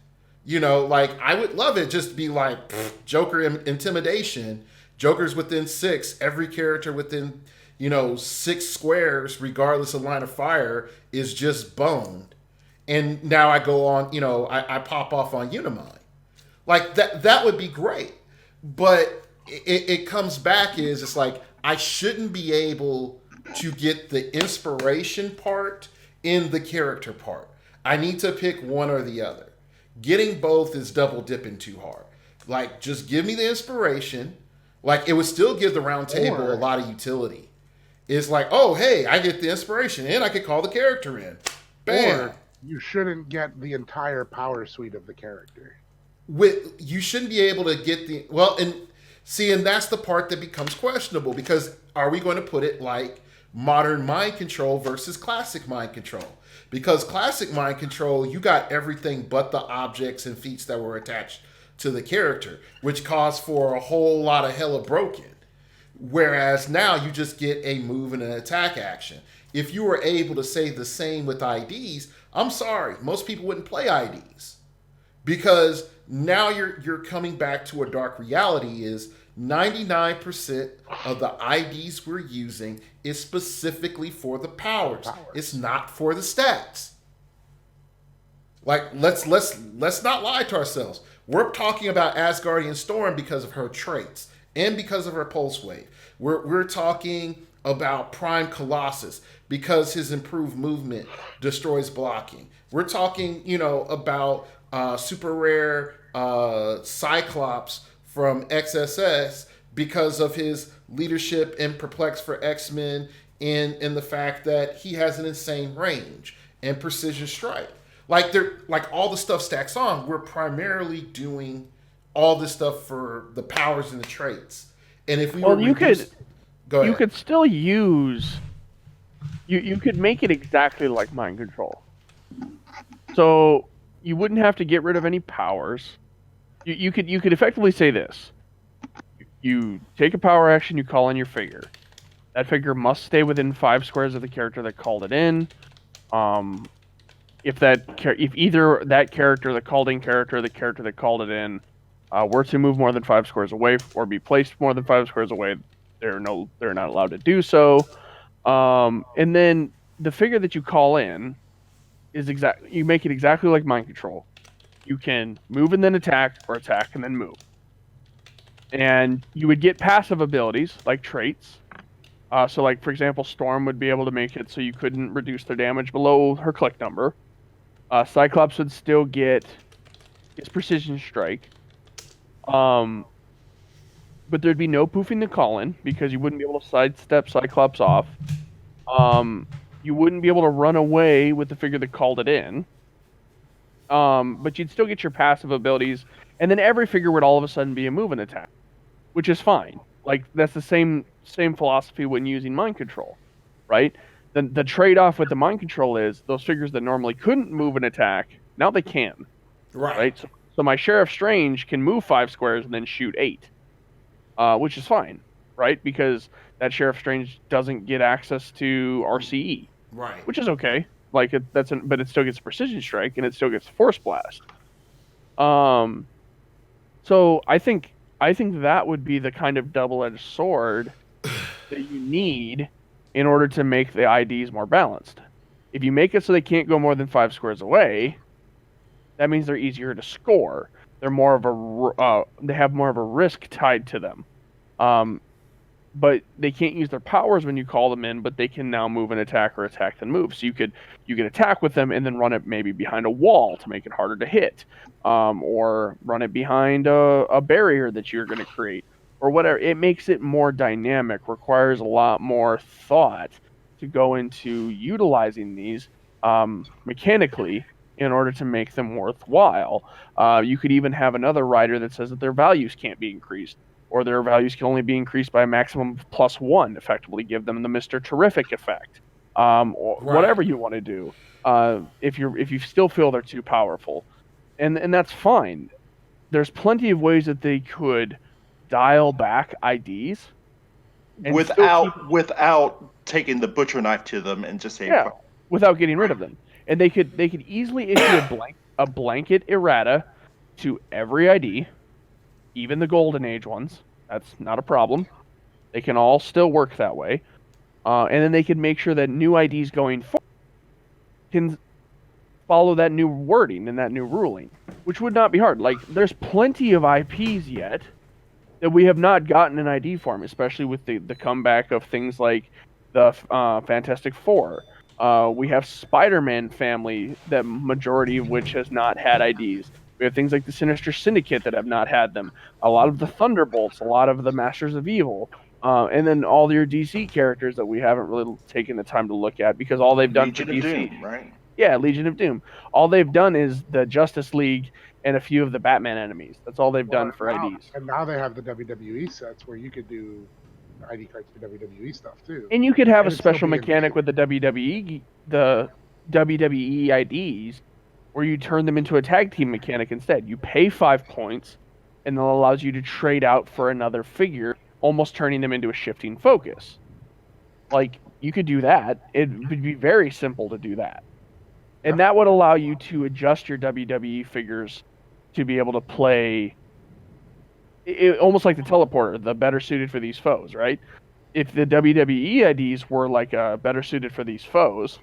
Like I would love it just to be like Joker intimidation. Joker's within 6. Every character within 6 squares, regardless of line of fire, is just boned. and now I go on, I pop off on Unimind. Like that would be great. But it comes back is it's like I shouldn't be able to get the inspiration part in the character part. I need to pick one or the other. Getting both is double dipping too hard. Like just give me the inspiration. Like it would still give the round table a lot of utility. It's like, oh hey, I get the inspiration and I could call the character in. Bam. Or you shouldn't get the entire power suite of the character. You shouldn't be able to get and that's the part that becomes questionable, because are we going to put it like modern mind control versus classic mind control? Because classic mind control, you got everything but the objects and feats that were attached to the character, which caused for a whole lot of hella broken. Whereas now you just get a move and an attack action. If you were able to say the same with IDs, I'm sorry, most people wouldn't play IDs. Because now you're coming back to a dark reality is 99% of the IDs we're using is specifically for the powers. It's not for the stats. Like let's not lie to ourselves. We're talking about Asgardian Storm because of her traits and because of her pulse wave. We're talking about Prime Colossus because his improved movement destroys blocking. We're talking, about super rare Cyclops from XSS because of his leadership in Perplex for X-Men and the fact that he has an insane range and precision strike. Like all the stuff stacks on, we're primarily doing all this stuff for the powers and the traits. And if we you could still use you could make it exactly like mind control. So you wouldn't have to get rid of any powers. You could effectively say this. You take a power action, you call in your figure. That figure must stay within 5 squares of the character that called it in. If either that character, the called in character, or the character that called it in, were to move more than 5 squares away or be placed more than 5 squares away, they're not allowed to do so. And then the figure that you call in is you make it exactly like mind control. You can move and then attack, or attack and then move. And you would get passive abilities like traits. So like, for example, Storm would be able to make it so you couldn't reduce their damage below her click number. Cyclops would still get his precision strike. But there'd be no poofing the call-in because you wouldn't be able to sidestep Cyclops off. You wouldn't be able to run away with the figure that called it in. But you'd still get your passive abilities, and then every figure would all of a sudden be a move and attack, which is fine. Like, that's the same philosophy when using mind control, right? The trade-off with the mind control is those figures that normally couldn't move and attack, now they can. Right? So my Sheriff Strange can move 5 squares and then shoot 8, which is fine, right? Because that Sheriff Strange doesn't get access to RCE, right? Which is okay. Like but it still gets precision strike and it still gets force blast. So I think that would be the kind of double-edged sword that you need in order to make the IDs more balanced. If you make it so they can't go more than 5 squares away, that means they're easier to score. They're more of they have more of a risk tied to them. But they can't use their powers when you call them in, but they can now move and attack or attack and move. So you could attack with them and then run it maybe behind a wall to make it harder to hit, or run it behind a barrier that you're going to create, or whatever. It makes it more dynamic, requires a lot more thought to go into utilizing these mechanically in order to make them worthwhile. You could even have another rider that says that their values can't be increased, or their values can only be increased by a maximum of +1, effectively give them the Mr. Terrific effect, or whatever you want to do. If you still feel they're too powerful, and that's fine. There's plenty of ways that they could dial back IDs without taking the butcher knife to them and just saying without getting rid of them. And they could easily issue a blanket errata to every ID. Even the Golden Age ones. That's not a problem. They can all still work that way. And then they can make sure that new IDs going forward can follow that new wording and that new ruling, which would not be hard. Like, there's plenty of IPs yet that we have not gotten in ID form, especially with the comeback of things like the Fantastic Four. We have Spider-Man family, that majority of which has not had IDs. We have things like the Sinister Syndicate that have not had them. A lot of the Thunderbolts, a lot of the Masters of Evil, and then all your DC characters that we haven't really taken the time to look at because all they've done Legion for of DC, Doom, right? yeah, Legion of Doom. All they've done is the Justice League and a few of the Batman enemies. That's all they've done for IDs. And now they have the WWE sets where you could do ID cards for WWE stuff too. And you could have And a it'd still special be in mechanic game. with the WWE IDs, where you turn them into a tag team mechanic instead. You pay 5 points, and that allows you to trade out for another figure, almost turning them into a shifting focus. Like, you could do that. It would be very simple to do that. And that would allow you to adjust your WWE figures to be able to play almost like the teleporter, the better suited for these foes, right? If the WWE IDs were like better suited for these foes,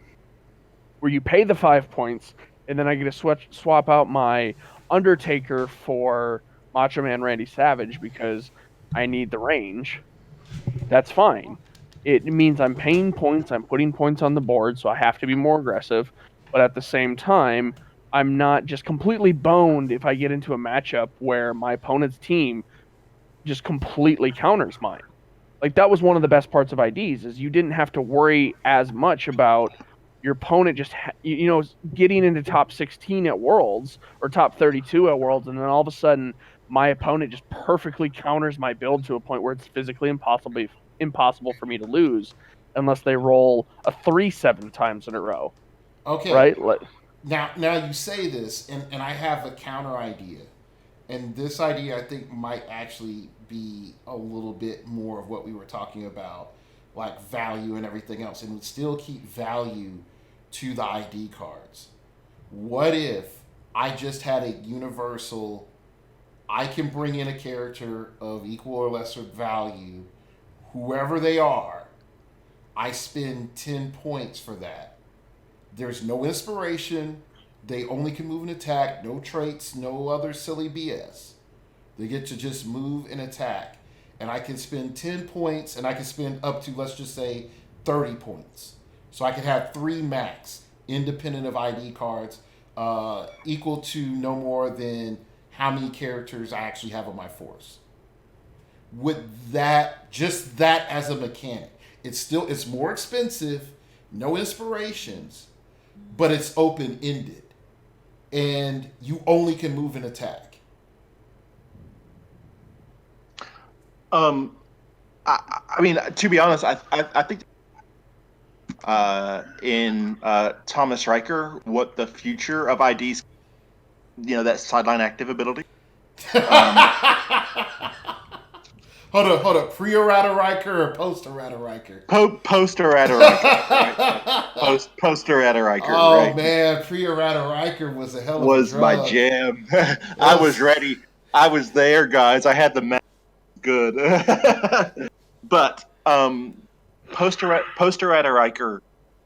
where you pay the 5 points, and then I get to swap out my Undertaker for Macho Man Randy Savage because I need the range, that's fine. It means I'm paying points, I'm putting points on the board, so I have to be more aggressive. But at the same time, I'm not just completely boned if I get into a matchup where my opponent's team just completely counters mine. Like, that was one of the best parts of IDs, is you didn't have to worry as much about your opponent just getting into top 16 at Worlds or top 32 at Worlds, and then all of a sudden my opponent just perfectly counters my build to a point where it's physically impossible for me to lose unless they roll a 3 7 times in a row. Okay. Right? Now you say this, and I have a counter idea. And this idea, I think, might actually be a little bit more of what we were talking about, like value and everything else, and would still keep value to the ID cards. What if I just had a universal, I can bring in a character of equal or lesser value, whoever they are, I spend 10 points for that. There's no inspiration. They only can move and attack, no traits, no other silly BS. They get to just move and attack. And I can spend 10 points, and I can spend up to, let's just say, 30 points. So I can have 3 max, independent of ID cards, equal to no more than how many characters I actually have on my force. With that, just that as a mechanic, it's more expensive, no inspirations, but it's open ended, and you only can move and attack. I mean, to be honest, I think in Thomas Riker, what the future of IDs, that sideline active ability. Hold up. Pre-errata Riker or post-errata Riker? Post-errata Riker. Right? Post-errata Riker. Oh, right? man, pre-errata Riker was a hell of a Was drug. my jam. I was ready. I was there, guys. I had the match. Good. But post-errata Riker,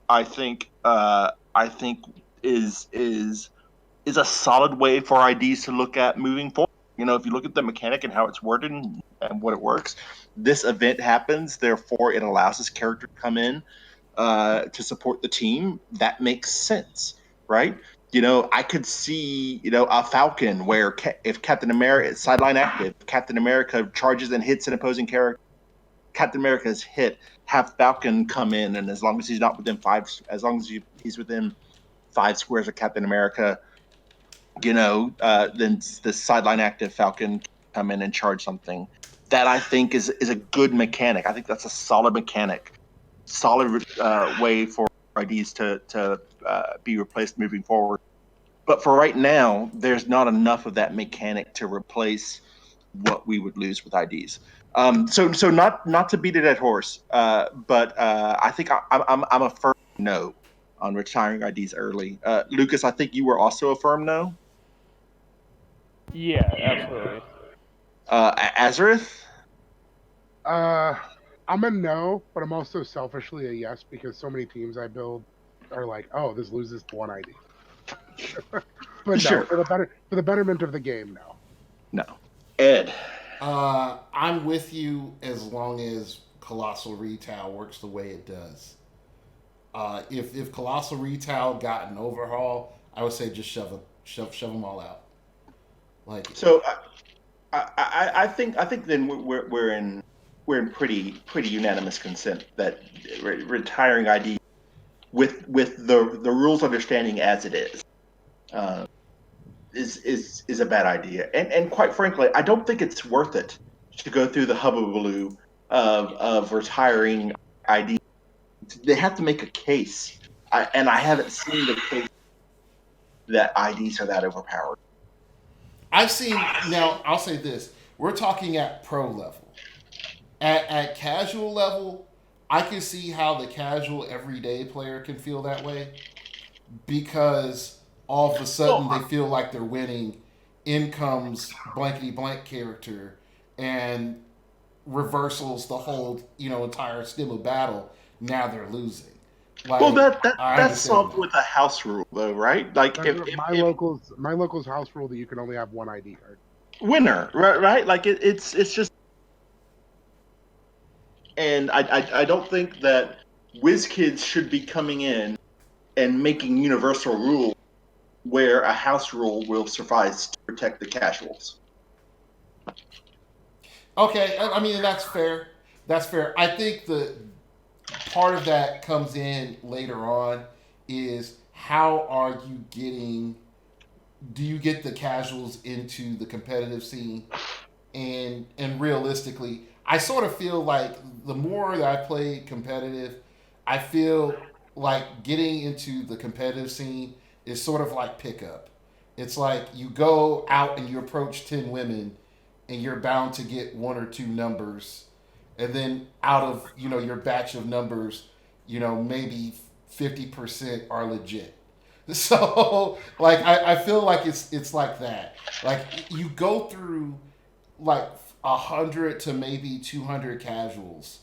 I think is a solid way for IDs to look at moving forward. If you look at the mechanic and how it's worded and what it works, this event happens, therefore it allows this character to come in to support the team. That makes sense, right? I could see, a Falcon where if Captain America is sideline active, Captain America charges and hits an opposing character, Captain America is hit, have Falcon come in, and as long as he's not within he's within 5 squares of Captain America, then the sideline active Falcon can come in and charge something. That I think is a good mechanic. I think that's a solid mechanic, solid way for IDs to be replaced moving forward. But for right now, there's not enough of that mechanic to replace what we would lose with IDs. So not to beat a dead horse, but I think I'm a firm no on retiring IDs early. Lucas, I think you were also a firm no. Yeah, absolutely. Azareth? I'm a no, but I'm also selfishly a yes because so many teams I build are like, oh, this loses one ID. But Sure. no, for the betterment of the game, no. No. Ed. I'm with you as long as Colossal Retail works the way it does. If Colossal Retail got an overhaul, I would say just shove them all out. Like, So I think then we're in pretty unanimous consent that retiring ID with the rules understanding as it uh, is a bad idea. And quite frankly, I don't think it's worth it to go through the hubbubaloo of retiring ID. They have to make a case, and I haven't seen the case that IDs are that overpowered. I've seen, now I'll say this: we're talking at pro level. At casual level, I can see how the casual everyday player can feel that way because all of a sudden they feel like they're winning. In comes blankety blank character and reversals the whole entire stem of battle. Now they're losing. Like, Well, I that's understand solved that. with a house rule, though, right? Like My local's house rule that you can only have one ID card. winner, right? Like it's just, and I don't think that WizKids should be coming in and making universal rules where a house rule will suffice to protect the casuals. Okay, I mean that's fair. That's fair. I think the part of that comes in later on is how are you getting, do you get the casuals into the competitive scene? And realistically, I sort of feel like the more that I play competitive, I feel like getting into the competitive scene is sort of like pickup. It's like you go out and you approach 10 women and you're bound to get one or two numbers, and then out of your batch of numbers, maybe 50% are legit. So like I feel like it's like that. Like you go through like 100 to maybe 200 casuals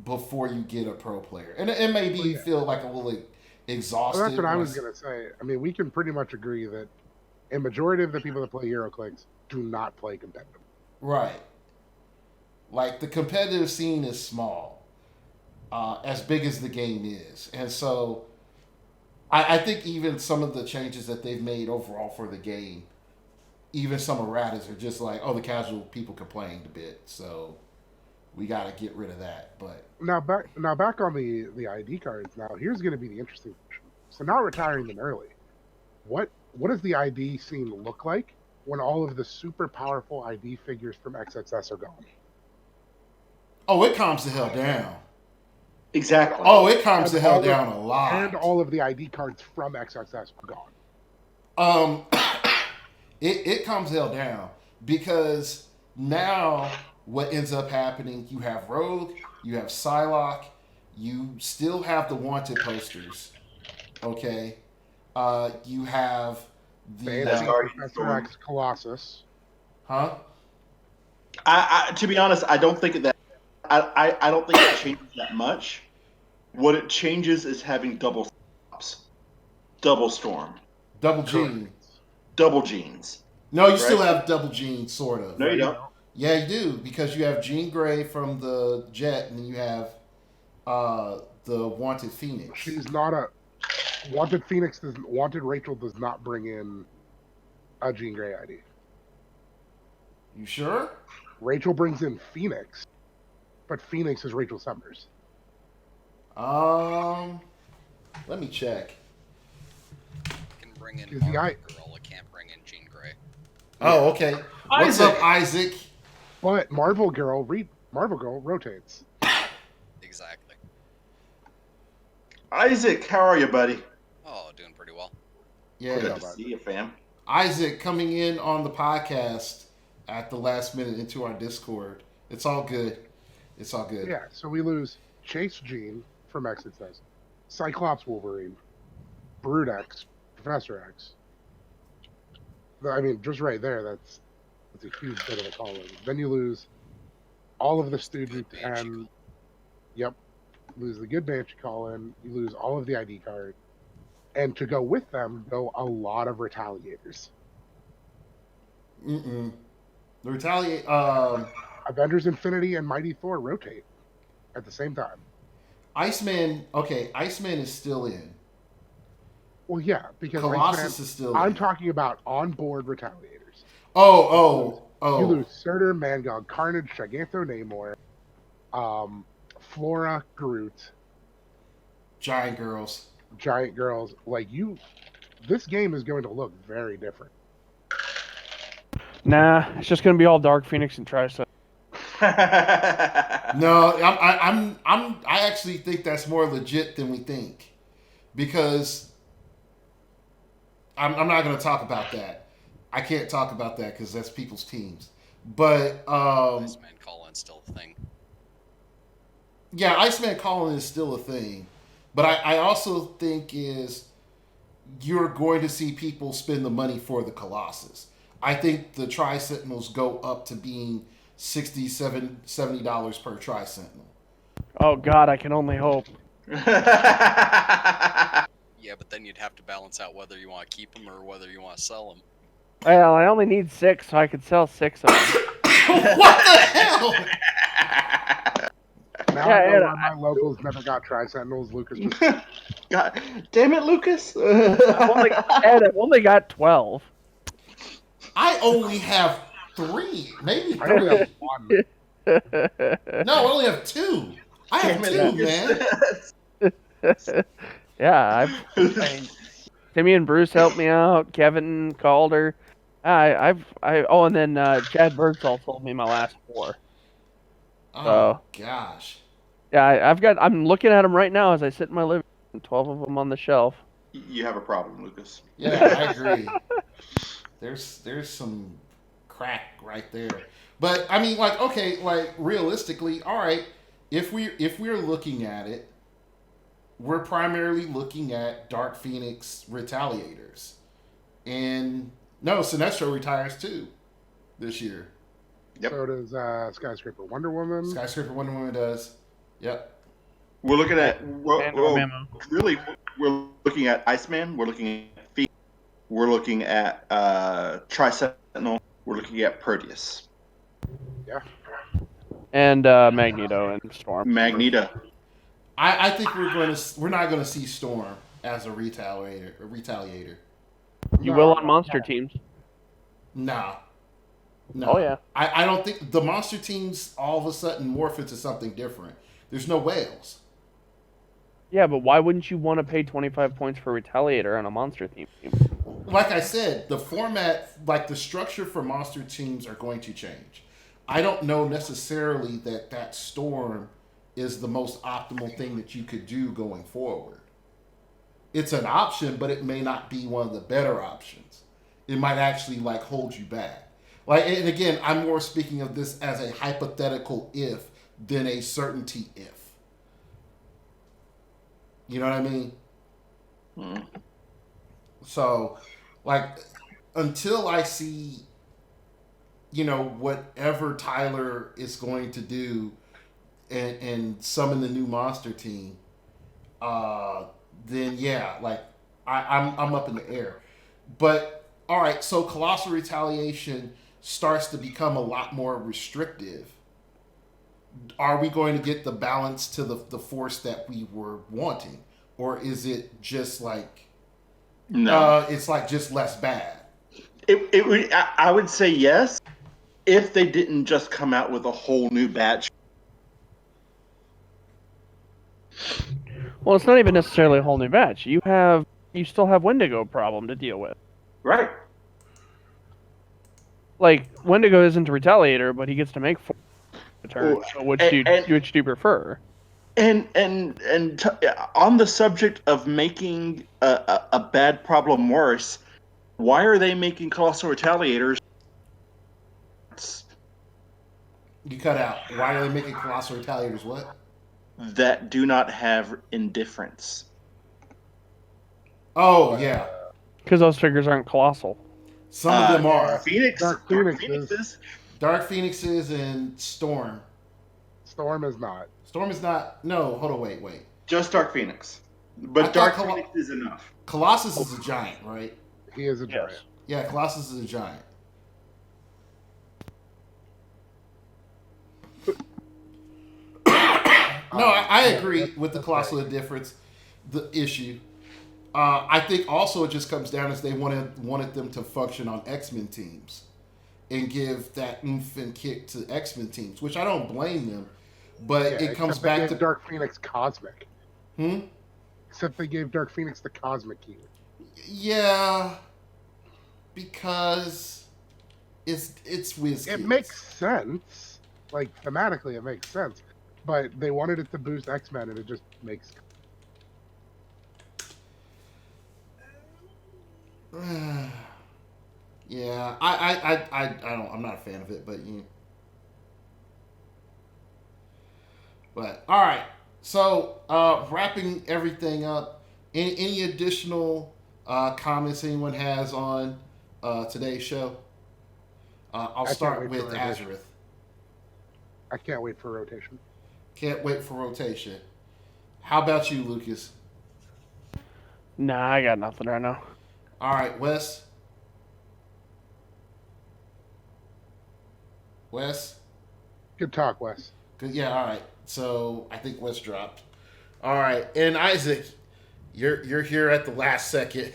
before you get a pro player, and it maybe you feel like a little Well, that's exhausted. what I was gonna say. I mean, we can pretty much agree that a majority of the people that play heroclix do not play competitive. Right. Like the competitive scene is small, as big as the game is, and so I think even some of the changes that they've made overall for the game, even some erratas are just like, oh, the casual people complained a bit, so we got to get rid of that. But Back on the ID cards. Now here's going to be the interesting question. So not retiring them early. What does the ID scene look like when all of the super powerful ID figures from XXS are gone? oh, it calms the hell down. Exactly. Oh, it calms the hell down a lot. And all of the ID cards from XXS are gone. It calms the hell down because now what ends up happening, you have Rogue, you have Psylocke, you still have the wanted posters, okay? You have the Professor X Colossus. huh? To be honest, I don't think that I don't think it changes that much. What it changes is having double stops, double storm, Double Gene. double genes. No, you still have Double Gene, sort of. No, you don't. Yeah, you do, because you have Jean Grey from the Jet, and then you have the Wanted Phoenix. She's not a Wanted Phoenix. Wanted Rachel does not bring in a Jean Grey ID. You sure? Rachel brings in Phoenix, but Phoenix is Rachel Summers. Let me check. Can bring in Is the Marvel Girl. I can't bring in Jean Grey. Oh, okay. What's up, Isaac? But Marvel Girl rotates. Exactly. Isaac, how are you, buddy? Oh, doing pretty well. Yeah, Good to see you, fam. Isaac coming in on the podcast at the last minute into our Discord. It's all good. It's all good. Yeah, so we lose Chase Jean from X, it says. Cyclops Wolverine, Brood X, Professor X. I mean, just right there, that's a huge bit of a call in. Then you lose all of the student and lose the good Banshee call in. You lose all of the ID card, And to go with them go a lot of Retaliators. The Retaliate. Avengers Infinity and Mighty Thor rotate at the same time. Iceman. Okay, Iceman is still in. Well, yeah, because Colossus Iceman, is still I'm in. talking about onboard Retaliators. Oh. You lose Surtur, Mangog, Carnage, Gigantho, Namor, Flora, Groot, Giant girls. Giant Girls. This game is going to look very different. Nah, it's just gonna be all Dark Phoenix and Tricep. No, I actually think that's more legit than we think, because I'm not going to talk about that. I can't talk about that because that's people's teams. But Iceman Colin's still a thing. yeah, Iceman Colin is still a thing, but I also think is you're going to see people spend the money for the Colossus. I think the Tri Sentinels go up to being $60, $70 per Tri Sentinel. Oh God, I can only hope. Yeah, but then you'd have to balance out whether you want to keep them or whether you want to sell them. Well, I only need 6, so I could sell 6 of them. What the hell? Now I know why my locals never got Tri Sentinels. Lucas just God damn it, Lucas! I've only got 12. I only have 3, maybe I only 3. have one. No, I only have 2. I have Damn it, 2, man. Yeah, Timmy and Bruce helped me out. Kevin Calder. And then Chad Birdsall sold me my last 4. Oh gosh. Yeah, I'm looking at them right now as I sit in my living room. 12 of them on the shelf. You have a problem, Lucas. Yeah, I agree. There's some crack right there. But I mean, like, okay, like realistically, all right, if we're looking at it, we're primarily looking at Dark Phoenix Retaliators. And no, Sinestro retires too this year. Yep. So does Skyscraper Wonder Woman. Skyscraper Wonder Woman does. Yep. We're looking at Memo. really we're looking at Iceman, we're looking at Phoenix, we're looking at Tri Sentinel, we're looking at Proteus. Yeah. And Magneto and Storm. Magneto. I think we're not gonna see Storm as a retaliator. You will on monster teams. Nah. No. Oh yeah. I don't think the monster teams all of a sudden morph into something different. There's no whales. Yeah, but why wouldn't you want to pay 25 points for Retaliator on a monster team? Like I said, the format, like the structure for monster teams are going to change. I don't know necessarily that Storm is the most optimal thing that you could do going forward. It's an option, but it may not be one of the better options. It might actually like hold you back. Like, and again, I'm more speaking of this as a hypothetical if than a certainty if. You know what I mean? Hmm. So, like, until I see, whatever Tyler is going to do and summon the new monster team, then yeah, like, I'm up in the air. But, all right, so Colossal Retaliation starts to become a lot more restrictive. Are we going to get the balance to the force that we were wanting? Or is it just like... No. it's like just less bad. It would. I would say yes, if they didn't just come out with a whole new batch. Well, it's not even necessarily a whole new batch. You still have Wendigo problem to deal with. Right. Like, Wendigo isn't a Retaliator, but he gets to make 4 returns. So which do you prefer? And on the subject of making a bad problem worse, why are they making Colossal Retaliators? You cut out. Why are they making Colossal Retaliators what? That do not have indifference. Oh, yeah. Because those figures aren't colossal. Some of them are. Dark Phoenixes. Dark Phoenixes and Storm. Storm is not. Storm is not... No, hold on, wait. Just Dark Phoenix. But thought Dark Phoenix is enough. Colossus is a giant, right? He is a giant. Yes. Yeah, Colossus is a giant. No, I agree with the colossal difference, the issue. I think also it just comes down as they wanted them to function on X-Men teams and give that oomph and kick to X-Men teams, which I don't blame them. But Yeah, it comes except they back gave to Dark Phoenix Cosmic. Hmm? Except they gave Dark Phoenix the Cosmic key. Yeah, because it's whiz It kids. makes sense. Like, thematically, it makes sense. But they wanted it to boost X-Men, and it just makes... Yeah, I don't. I'm not a fan of it, but you. But all right. So wrapping everything up. Any additional comments anyone has on today's show? I'll I can't start wait with for rotation. Azareth. I can't wait for rotation. Can't wait for rotation. How about you, Lucas? Nah, I got nothing right now. All right, Wes. Wes. Good talk, Wes. Good. Yeah. All right. So I think Wes dropped. All right, and Isaac, you're here at the last second.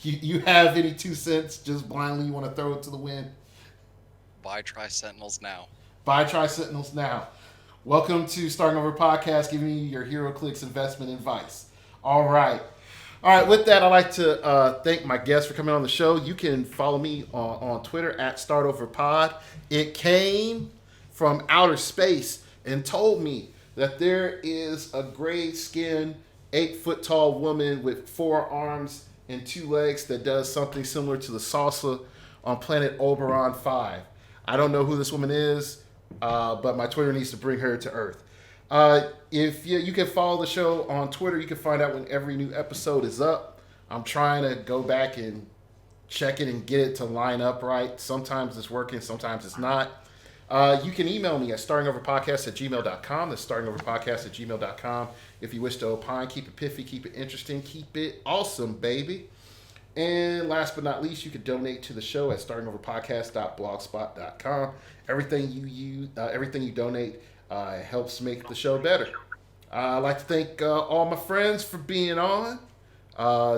you have any 2 cents? Just blindly you want to throw it to the wind? Buy Tri-Sentinels now. Buy Tri-Sentinels now. Welcome to Starting Over Podcast, giving you your heroclix investment advice. All right. With that, I'd like to thank my guests for coming on the show. You can follow me on Twitter at StartOverPod. It came from outer space and told me that there is a gray-skinned, 8-foot-tall woman with 4 arms and 2 legs that does something similar to the salsa on planet Oberon 5. I don't know who this woman is, but my Twitter needs to bring her to Earth. If you can follow the show on Twitter, you can find out when every new episode is up. I'm trying to go back and check it and get it to line up right. Sometimes it's working, sometimes it's not. You can email me at startingoverpodcast@gmail.com. That's startingoverpodcast@gmail.com. If you wish to opine, keep it piffy, keep it interesting, keep it awesome, baby. And last but not least, you can donate to the show at startingoverpodcast.blogspot.com. Everything you donate helps make the show better. I'd like to thank all my friends for being on.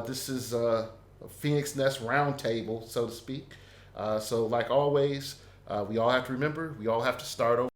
This is a Phoenix Nest roundtable, so to speak. So like always, we all have to remember, we all have to start over.